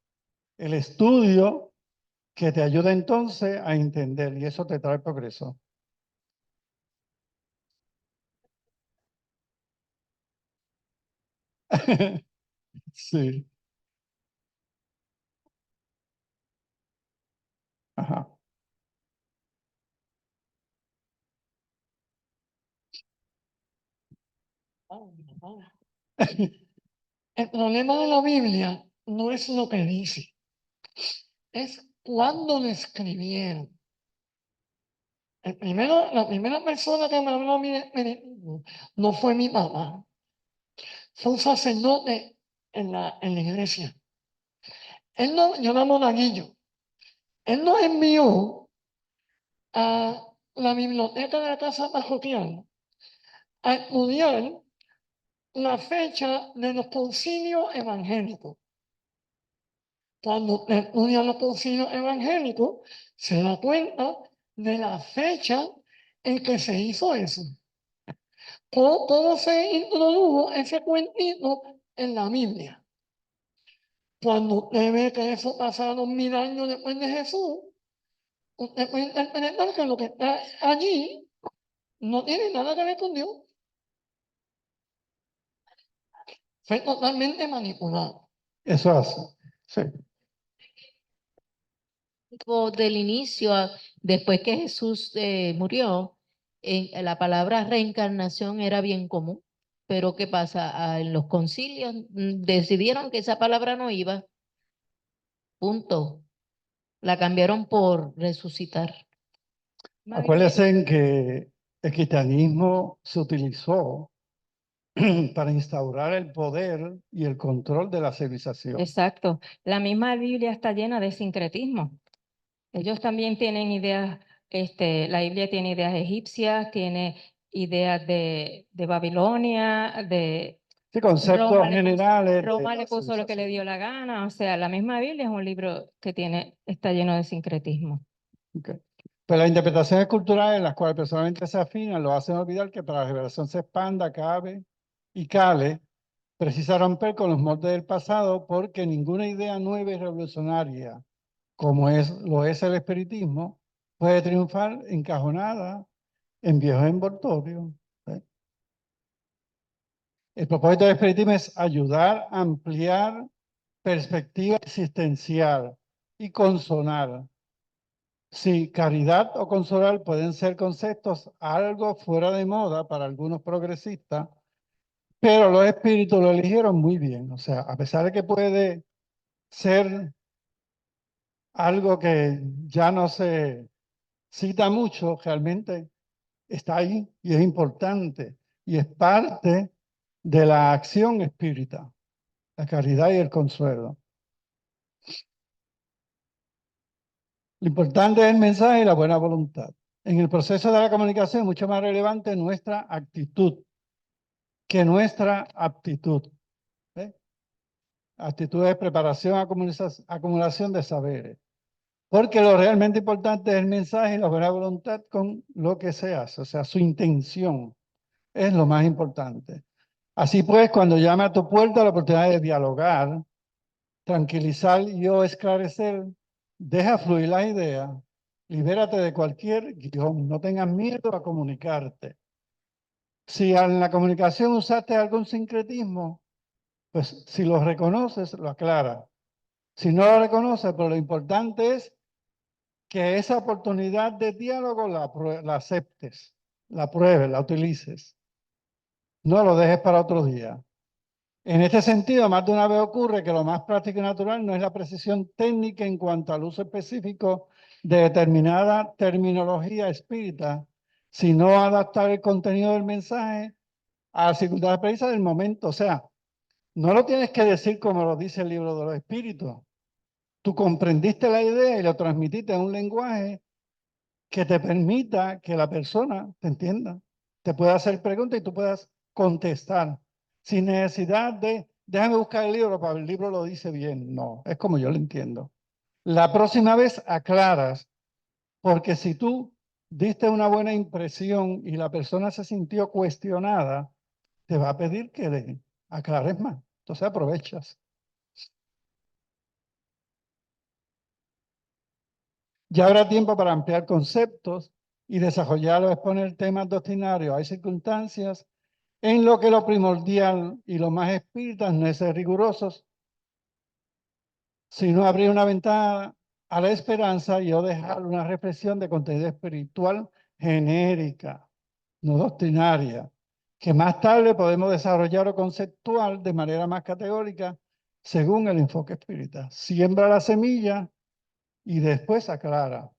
el estudio que te ayuda entonces a entender y eso te trae progreso. Sí. Ajá. El problema de la Biblia no es lo que dice, es cuándo lo escribieron. La primera persona que me habló a mí de espiritismo no fue mi mamá, fue un sacerdote en la iglesia. Él no, yo era monaguillo. Él nos envió a la biblioteca de la casa parroquial a estudiar la fecha de los concilios evangélicos. Cuando estudia los concilios evangélicos, se da cuenta de la fecha en que se hizo eso. ¿Cómo se introdujo ese cuentito en la Biblia? Cuando usted ve que eso pasaron 1000 años después de Jesús, usted puede interpretar que lo que está allí no tiene nada que ver con Dios. Fue totalmente manipulado. Eso hace. Sí. Del inicio, después que Jesús murió, la palabra reencarnación era bien común. Pero ¿qué pasa? En los concilios decidieron que esa palabra no iba. Punto. La cambiaron por resucitar. Acuérdense en que el cristianismo se utilizó para instaurar el poder y el control de la civilización. Exacto. La misma Biblia está llena de sincretismo. Ellos también tienen ideas, la Biblia tiene ideas egipcias, tiene ideas de Babilonia, de Sí, conceptos Roma le puso- generales. de Roma la le puso lo que le civilización. dio la gana. O sea, la misma Biblia es un libro que está lleno de sincretismo. Okay. Pues las interpretaciones culturales, las cuales personalmente se afinan, lo hacen olvidar que para la revelación se expanda, cabe y cale, precisa romper con los moldes del pasado porque ninguna idea nueva y revolucionaria, como lo es el espiritismo, puede triunfar encajonada en viejos envoltorios. ¿Eh? El propósito del espiritismo es ayudar a ampliar perspectiva existencial y consonar. Sí, caridad o consolar pueden ser conceptos algo fuera de moda para algunos progresistas, pero los espíritus lo eligieron muy bien. O sea, a pesar de que puede ser algo que ya no se cita mucho, realmente está ahí y es importante y es parte de la acción espírita, la caridad y el consuelo. Lo importante es el mensaje y la buena voluntad. En el proceso de la comunicación es mucho más relevante nuestra actitud que nuestra aptitud. ¿Eh? Actitud es preparación, acumulación de saberes. Porque lo realmente importante es el mensaje y la buena voluntad con lo que se hace, o sea, su intención es lo más importante. Así pues, cuando llame a tu puerta la oportunidad de dialogar, tranquilizar y o esclarecer, deja fluir las ideas, libérate de cualquier guión, no tengas miedo a comunicarte. Si en la comunicación usaste algún sincretismo, pues si lo reconoces, lo aclara. Si no lo reconoces, pero lo importante es que esa oportunidad de diálogo la aceptes, la pruebes, la utilices. No lo dejes para otro día. En este sentido, más de una vez ocurre que lo más práctico y natural no es la precisión técnica en cuanto al uso específico de determinada terminología espírita, sino adaptar el contenido del mensaje a la circunstancia precisa del momento. O sea, no lo tienes que decir como lo dice el libro de los espíritus. Tú comprendiste la idea y lo transmitiste en un lenguaje que te permita que la persona te entienda, te pueda hacer preguntas y tú puedas contestar sin necesidad de, déjame buscar el libro para el libro lo dice bien. No, es como yo lo entiendo. La próxima vez aclaras, porque si tú diste una buena impresión y la persona se sintió cuestionada, te va a pedir que le aclares más. Entonces aprovechas. Ya habrá tiempo para ampliar conceptos y desarrollar o exponer temas doctrinarios. Hay circunstancias en lo que lo primordial y lo más espíritas no es ser rigurosos, sino abrir una ventana a la esperanza, yo dejar una reflexión de contenido espiritual genérica, no doctrinaria, que más tarde podemos desarrollar o conceptual de manera más categórica según el enfoque espírita. Siembra la semilla y después aclara.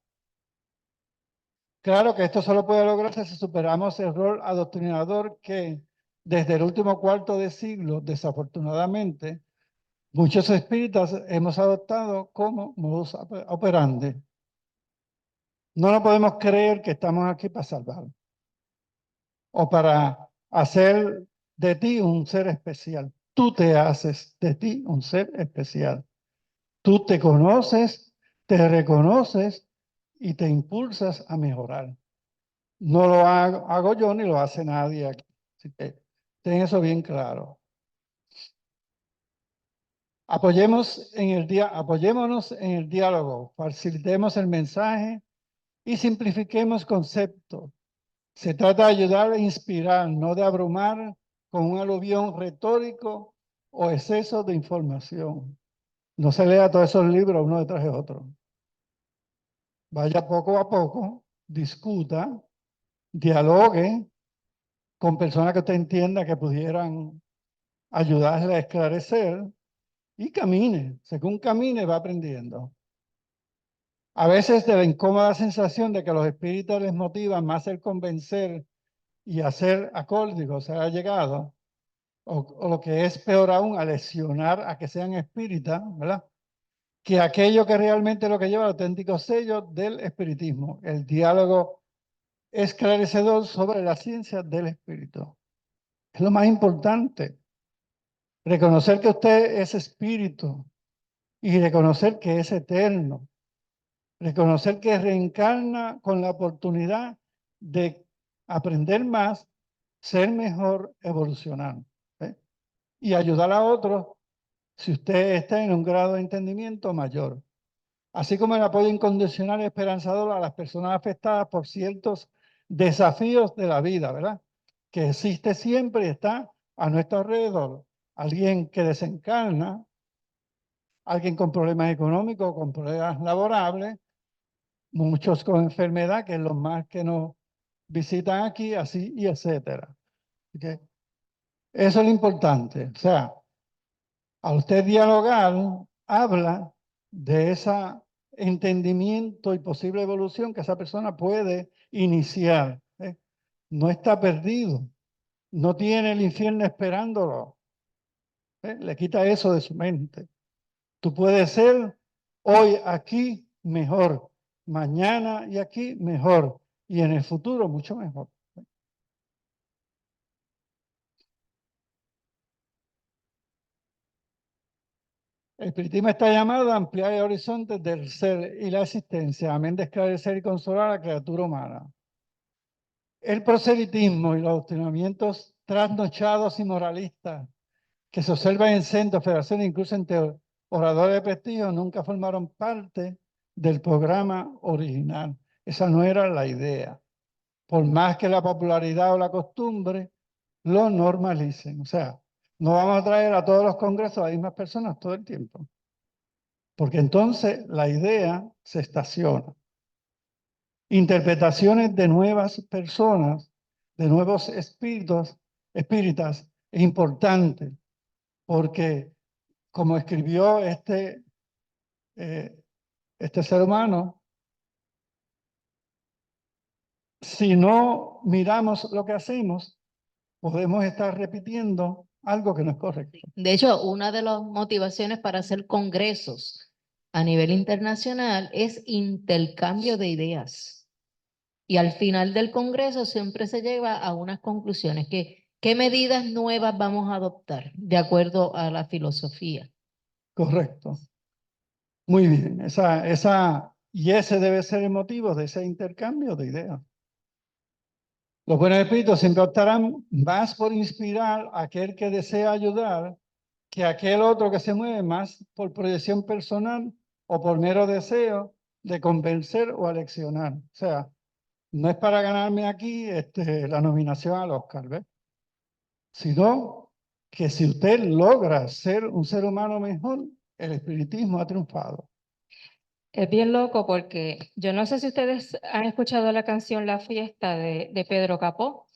Claro que esto solo puede lograrse si superamos el rol adoctrinador que desde el último cuarto de siglo, desafortunadamente, muchos espíritas hemos adoptado como modus operandi. No nos podemos creer que estamos aquí para salvar o para hacer de ti un ser especial. Tú te haces de ti un ser especial. Tú te conoces, te reconoces y te impulsas a mejorar. No lo hago yo ni lo hace nadie aquí. Así que ten eso bien claro. Apoyémonos en el diálogo, facilitemos el mensaje y simplifiquemos conceptos. Se trata de ayudar a inspirar, no de abrumar con un aluvión retórico o exceso de información. No se lea todos esos libros uno detrás de otro. Vaya poco a poco, discuta, dialogue con personas que usted entienda que pudieran ayudarle a esclarecer y camine. Según camine, va aprendiendo. A veces de la incómoda sensación de que los espíritus les motivan más el convencer y hacer acórdicos, ha llegado, o lo que es peor aún, a lesionar a que sean espíritas, ¿verdad? Que aquello que realmente es lo que lleva el auténtico sello del espiritismo, el diálogo esclarecedor sobre la ciencia del espíritu. Es lo más importante. Reconocer que usted es espíritu y reconocer que es eterno. Reconocer que reencarna con la oportunidad de aprender más, ser mejor, evolucionar. ¿Eh? Y ayudar a otros si usted está en un grado de entendimiento mayor. Así como el apoyo incondicional y esperanzador a las personas afectadas por ciertos desafíos de la vida, ¿verdad? Que existe siempre y está a nuestro alrededor. Alguien que desencarna, alguien con problemas económicos, con problemas laborables, muchos con enfermedad, que es los más que nos visitan aquí, así y etcétera. ¿Okay? Eso es lo importante. O sea, al usted dialogar, habla de ese entendimiento y posible evolución que esa persona puede iniciar. ¿Eh? No está perdido. No tiene el infierno esperándolo. Le quita eso de su mente. Tú puedes ser hoy aquí mejor, mañana y aquí mejor, y en el futuro mucho mejor. El espiritismo está llamado a ampliar el horizonte del ser y la existencia, amén de esclarecer y consolar a la criatura humana. El proselitismo y los adoctrinamientos trasnochados y moralistas que se observan en centros, federaciones, incluso entre oradores de prestigio, nunca formaron parte del programa original. Esa no era la idea. Por más que la popularidad o la costumbre lo normalicen. O sea, no vamos a traer a todos los congresos a las mismas personas todo el tiempo. Porque entonces la idea se estaciona. Interpretaciones de nuevas personas, de nuevos espíritas, es importante. Porque como escribió este ser humano, si no miramos lo que hacemos, podemos estar repitiendo algo que no es correcto. De hecho, una de las motivaciones para hacer congresos a nivel internacional es intercambio de ideas. Y al final del congreso siempre se lleva a unas conclusiones. ¿Qué medidas nuevas vamos a adoptar de acuerdo a la filosofía? Correcto. Muy bien. Y ese debe ser el motivo de ese intercambio de ideas. Los buenos espíritus siempre optarán más por inspirar a aquel que desea ayudar que aquel otro que se mueve más por proyección personal o por mero deseo de convencer o aleccionar. O sea, no es para ganarme aquí la nominación al Oscar, ¿ves? Sino que si usted logra ser un ser humano mejor, el espiritismo ha triunfado. Es bien loco porque yo no sé si ustedes han escuchado la canción La Fiesta de Pedro Capó.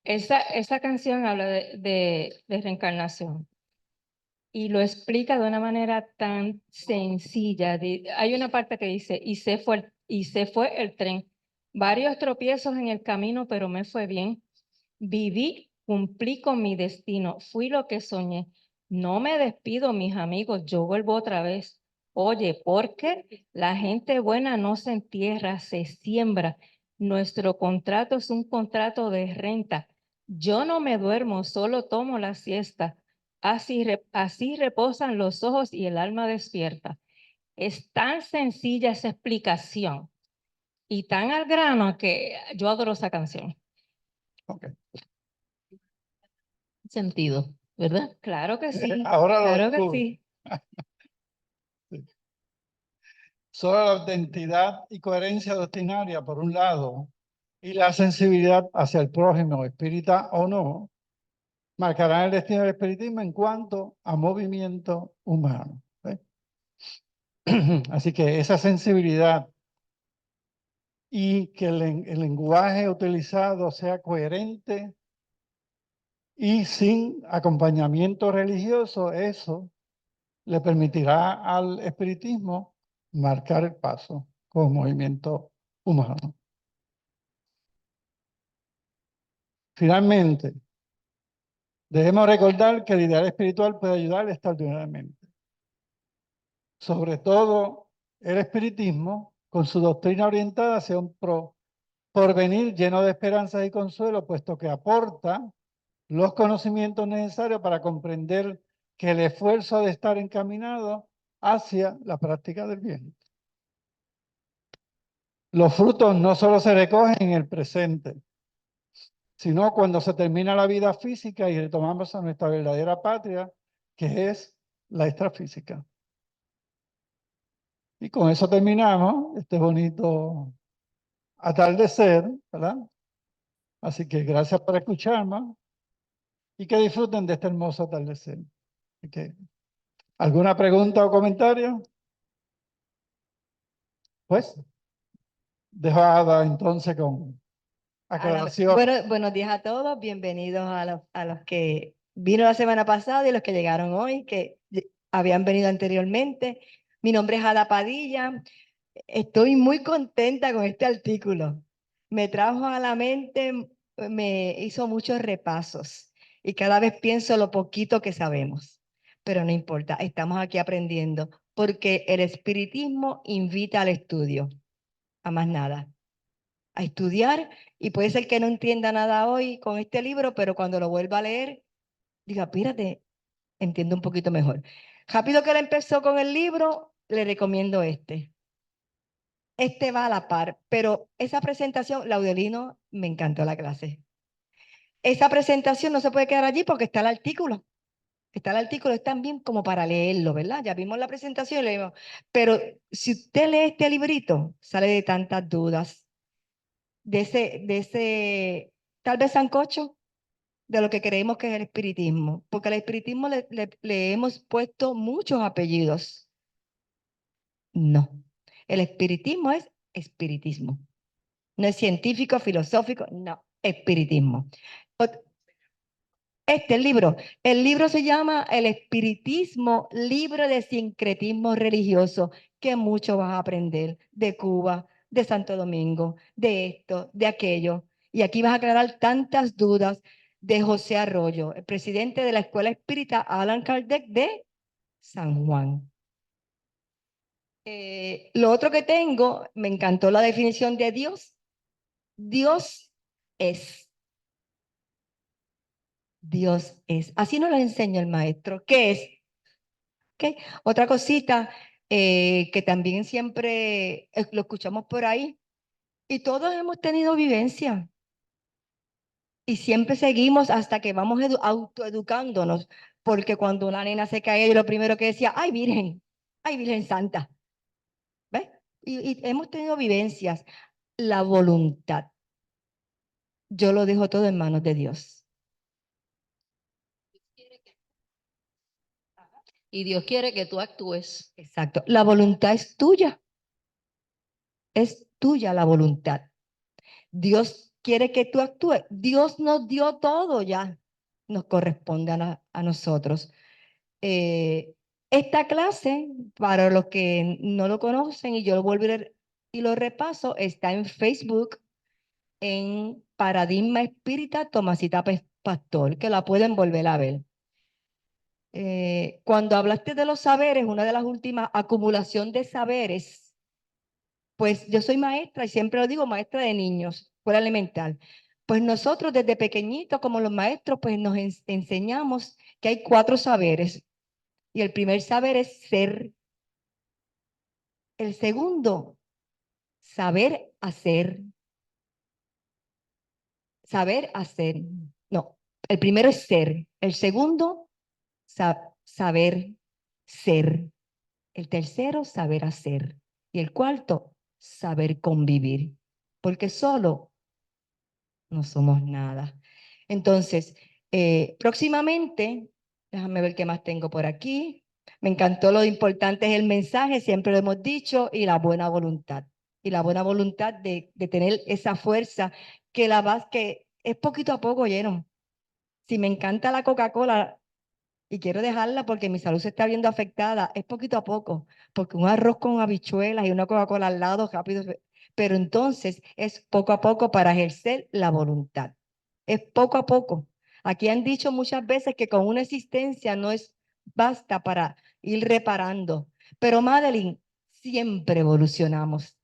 Esa canción habla de reencarnación y lo explica de una manera tan sencilla. Hay una parte que dice, y se fue el tren. Varios tropiezos en el camino, pero me fue bien. Viví, cumplí con mi destino, fui lo que soñé. No me despido, mis amigos, yo vuelvo otra vez. Oye, porque la gente buena no se entierra, se siembra. Nuestro contrato es un contrato de renta. Yo no me duermo, solo tomo la siesta. Así reposan los ojos y el alma despierta. Es tan sencilla esa explicación y tan al grano que yo adoro esa canción. Ok. Sentido, ¿verdad? Claro que sí, Ahora lo claro que descubro. sí. Solo la identidad y coherencia doctrinaria, por un lado, y la sensibilidad hacia el prójimo, espírita o no, marcarán el destino del espiritismo en cuanto a movimiento humano. ¿Ve? Así que esa sensibilidad y que el lenguaje utilizado sea coherente y sin acompañamiento religioso, eso le permitirá al espiritismo marcar el paso como movimiento humano. Finalmente, debemos recordar que el ideal espiritual puede ayudar extraordinariamente. Sobre todo el espiritismo, con su doctrina orientada hacia un porvenir lleno de esperanzas y consuelo, puesto que aporta los conocimientos necesarios para comprender que el esfuerzo de estar encaminado hacia la práctica del bien. Los frutos no solo se recogen en el presente, sino cuando se termina la vida física y retomamos a nuestra verdadera patria, que es la extrafísica. Y con eso terminamos este bonito atardecer, ¿verdad? Así que gracias por escucharme y que disfruten de este hermoso atardecer. Así que, ¿alguna pregunta o comentario? Pues, dejo a Ada entonces con aclaración. Bueno, buenos días a todos, bienvenidos a los que vino la semana pasada y los que llegaron hoy, que habían venido anteriormente. Mi nombre es Ada Padilla, estoy muy contenta con este artículo. Me trajo a la mente, me hizo muchos repasos y cada vez pienso lo poquito que sabemos, pero no importa, estamos aquí aprendiendo porque el espiritismo invita al estudio, a más nada, a estudiar, y puede ser que no entienda nada hoy con este libro, pero cuando lo vuelva a leer, diga, espérate, entiendo un poquito mejor. Rápido que él empezó con el libro, le recomiendo este. Este va a la par, pero esa presentación, Laudelino, me encantó la clase. Esa presentación no se puede quedar allí porque está el artículo. Está el artículo, es también como para leerlo, ¿verdad? Ya vimos la presentación y leímos. Pero si usted lee este librito, sale de tantas dudas, de ese tal vez sancocho de lo que creemos que es el espiritismo, porque al espiritismo le hemos puesto muchos apellidos. No, el espiritismo es espiritismo. No es científico, filosófico, no, espiritismo. El libro se llama El Espiritismo, libro de sincretismo religioso, que mucho vas a aprender de Cuba, de Santo Domingo, de esto, de aquello. Y aquí vas a aclarar tantas dudas de José Arroyo, el presidente de la Escuela Espírita Allan Kardec de San Juan. Lo otro que tengo, me encantó la definición de Dios. Dios es. Dios es. Así nos lo enseña el maestro. ¿Qué es? ¿Okay? Otra cosita que también siempre lo escuchamos por ahí, y todos hemos tenido vivencia y siempre seguimos hasta que vamos autoeducándonos, porque cuando una nena se caía, yo lo primero que decía, ay Virgen Santa, ¿ves? Y hemos tenido vivencias, la voluntad. Yo lo dejo todo en manos de Dios. Y Dios quiere que tú actúes. Exacto. La voluntad es tuya. Es tuya la voluntad. Dios quiere que tú actúes. Dios nos dio todo ya. Nos corresponde a nosotros. Esta clase, para los que no lo conocen, y yo lo vuelvo y lo repaso, está en Facebook, en Paradigma Espírita Tomasita Pastor, que la pueden volver a ver. Cuando hablaste de los saberes, una de las últimas, acumulación de saberes, pues yo soy maestra y siempre lo digo, maestra de niños, escuela elemental. Pues nosotros desde pequeñitos, como los maestros, pues nos enseñamos que hay 4 saberes. Y el primer saber es ser. El segundo, saber hacer. Saber hacer. No, el primero es ser. El segundo, saber ser. El tercero, saber hacer. Y el cuarto, saber convivir. Porque solo no somos nada. Entonces, próximamente, déjame ver qué más tengo por aquí. Me encantó, lo importante es el mensaje, siempre lo hemos dicho, y la buena voluntad. Y la buena voluntad de tener esa fuerza que es poquito a poco, lleno. Si me encanta la Coca-Cola y quiero dejarla porque mi salud se está viendo afectada, es poquito a poco, porque un arroz con habichuelas y una Coca-Cola al lado rápido, pero entonces es poco a poco para ejercer la voluntad. Es poco a poco. Aquí han dicho muchas veces que con una existencia no es basta para ir reparando, pero Madeline, siempre evolucionamos,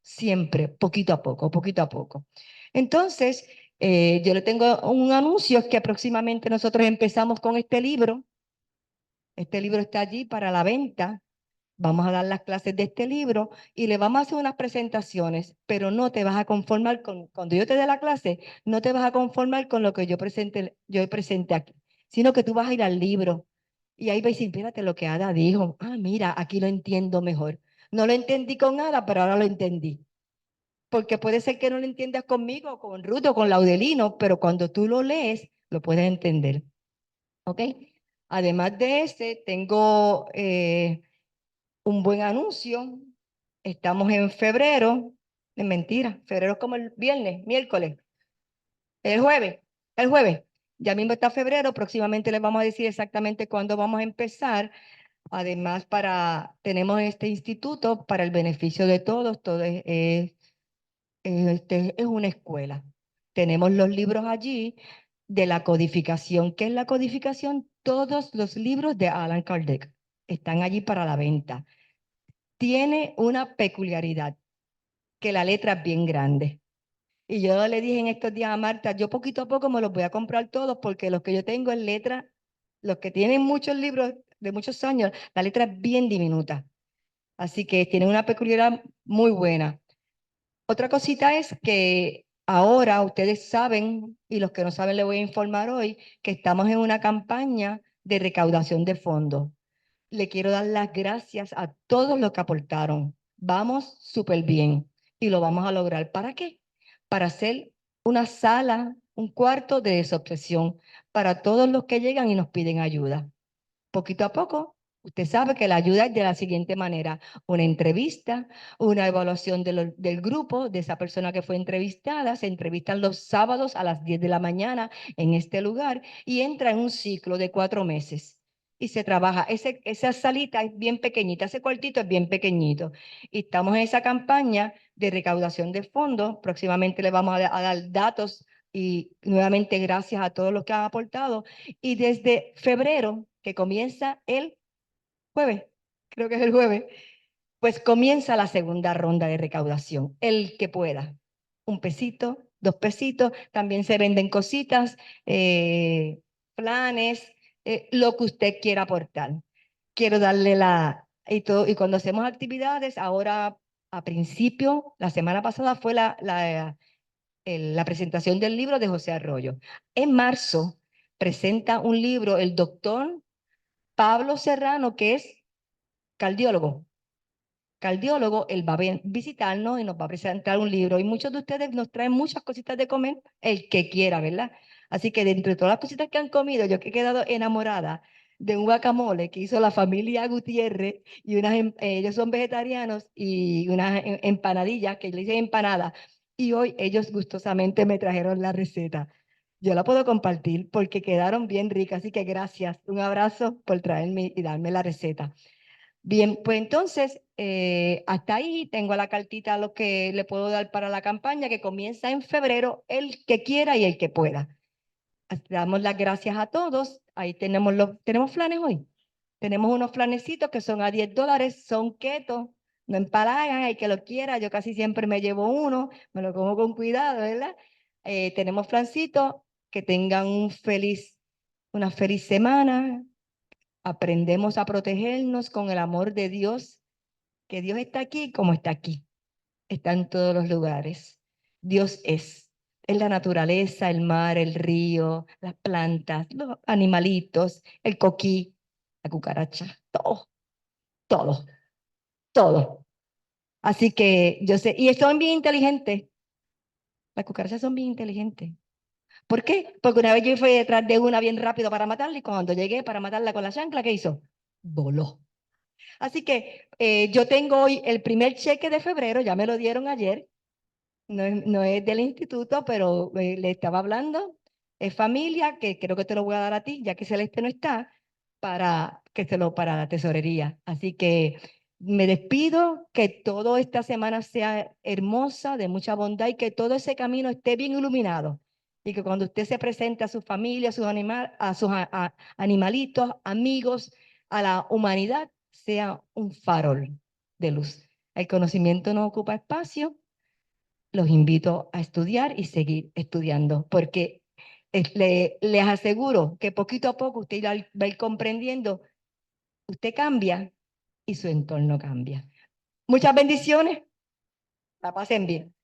siempre, poquito a poco, poquito a poco. Entonces, yo le tengo un anuncio que próximamente nosotros empezamos con este libro. Este libro está allí para la venta. Vamos a dar las clases de este libro y le vamos a hacer unas presentaciones, pero no te vas a conformar cuando yo te dé la clase, no te vas a conformar con lo que yo presente aquí, sino que tú vas a ir al libro y ahí vas a decir, fíjate lo que Ada dijo. Ah, mira, aquí lo entiendo mejor. No lo entendí con Ada, pero ahora lo entendí. Porque puede ser que no lo entiendas conmigo, con Ruth o con Laudelino, pero cuando tú lo lees, lo puedes entender. ¿Ok? Además de ese, tengo un buen anuncio. Estamos en febrero. Es mentira, febrero es como el viernes, miércoles, el jueves. Ya mismo está febrero, próximamente les vamos a decir exactamente cuándo vamos a empezar. Además, tenemos este instituto para el beneficio de todos, es una escuela. Tenemos los libros allí de la codificación. ¿Qué es la codificación? Todos los libros de Allan Kardec están allí para la venta. Tiene una peculiaridad, que la letra es bien grande. Y yo le dije en estos días a Marta, yo poquito a poco me los voy a comprar todos porque los que yo tengo en letra, los que tienen muchos libros de muchos años, la letra es bien diminuta. Así que tiene una peculiaridad muy buena. Otra cosita es que ahora ustedes saben, y los que no saben les voy a informar hoy, que estamos en una campaña de recaudación de fondos. Le quiero dar las gracias a todos los que aportaron. Vamos súper bien y lo vamos a lograr. ¿Para qué? Para hacer una sala, un cuarto de desobsesión para todos los que llegan y nos piden ayuda. Poquito a poco, usted sabe que la ayuda es de la siguiente manera: una entrevista, una evaluación del grupo, de esa persona que fue entrevistada. Se entrevistan los sábados a las 10 de la mañana en este lugar y entra en un ciclo de 4 meses. Y se trabaja, esa salita es bien pequeñita, ese cuartito es bien pequeñito. Y estamos en esa campaña de recaudación de fondos. Próximamente le vamos a dar datos y nuevamente gracias a todos los que han aportado. Y desde febrero, que comienza el jueves, creo que es el jueves, pues comienza la segunda ronda de recaudación. El que pueda, 1 pesito, 2 pesitos, también se venden cositas, planes, lo que usted quiera aportar. Quiero darle y cuando hacemos actividades, ahora a principio, la semana pasada fue la presentación del libro de José Arroyo. En marzo presenta un libro el doctor Pablo Serrano, que es cardiólogo. cardiólogo, él va a visitarnos y nos va a presentar un libro. Y muchos de ustedes nos traen muchas cositas de comer, el que quiera, ¿verdad? Así que de entre todas las cositas que han comido, yo que he quedado enamorada de un guacamole que hizo la familia Gutiérrez y ellos son vegetarianos y unas empanadillas que le hice empanada. Y hoy ellos gustosamente me trajeron la receta. Yo la puedo compartir porque quedaron bien ricas, así que gracias. Un abrazo por traerme y darme la receta. Bien, pues entonces, hasta ahí tengo la cartita lo que le puedo dar para la campaña que comienza en febrero, el que quiera y el que pueda. Damos las gracias a todos. Ahí ¿tenemos flanes hoy? Tenemos unos flanecitos que son a $10, son keto, no empalagan, el que lo quiera. Yo casi siempre me llevo uno, me lo como con cuidado, ¿verdad? Tenemos flancitos, que tengan una feliz semana. Aprendemos a protegernos con el amor de Dios, que Dios está aquí como está aquí, está en todos los lugares. Dios es la naturaleza, el mar, el río, las plantas, los animalitos, el coquí, la cucaracha, todo, todo, todo. Así que yo sé, y son bien inteligentes, las cucarachas son bien inteligentes. ¿Por qué? Porque una vez yo fui detrás de una bien rápido para matarla y cuando llegué para matarla con la chancla, ¿qué hizo? Voló. Así que yo tengo hoy el primer cheque de febrero, ya me lo dieron ayer, no es del instituto, pero le estaba hablando, es familia, que creo que te lo voy a dar a ti, ya que Celeste no está, para la tesorería. Así que me despido, que toda esta semana sea hermosa, de mucha bondad y que todo ese camino esté bien iluminado. Y que cuando usted se presente a su familia, a sus animalitos, amigos, a la humanidad, sea un farol de luz. El conocimiento no ocupa espacio. Los invito a estudiar y seguir estudiando, porque les aseguro que poquito a poco usted va a ir comprendiendo, usted cambia y su entorno cambia. Muchas bendiciones, la pasen bien.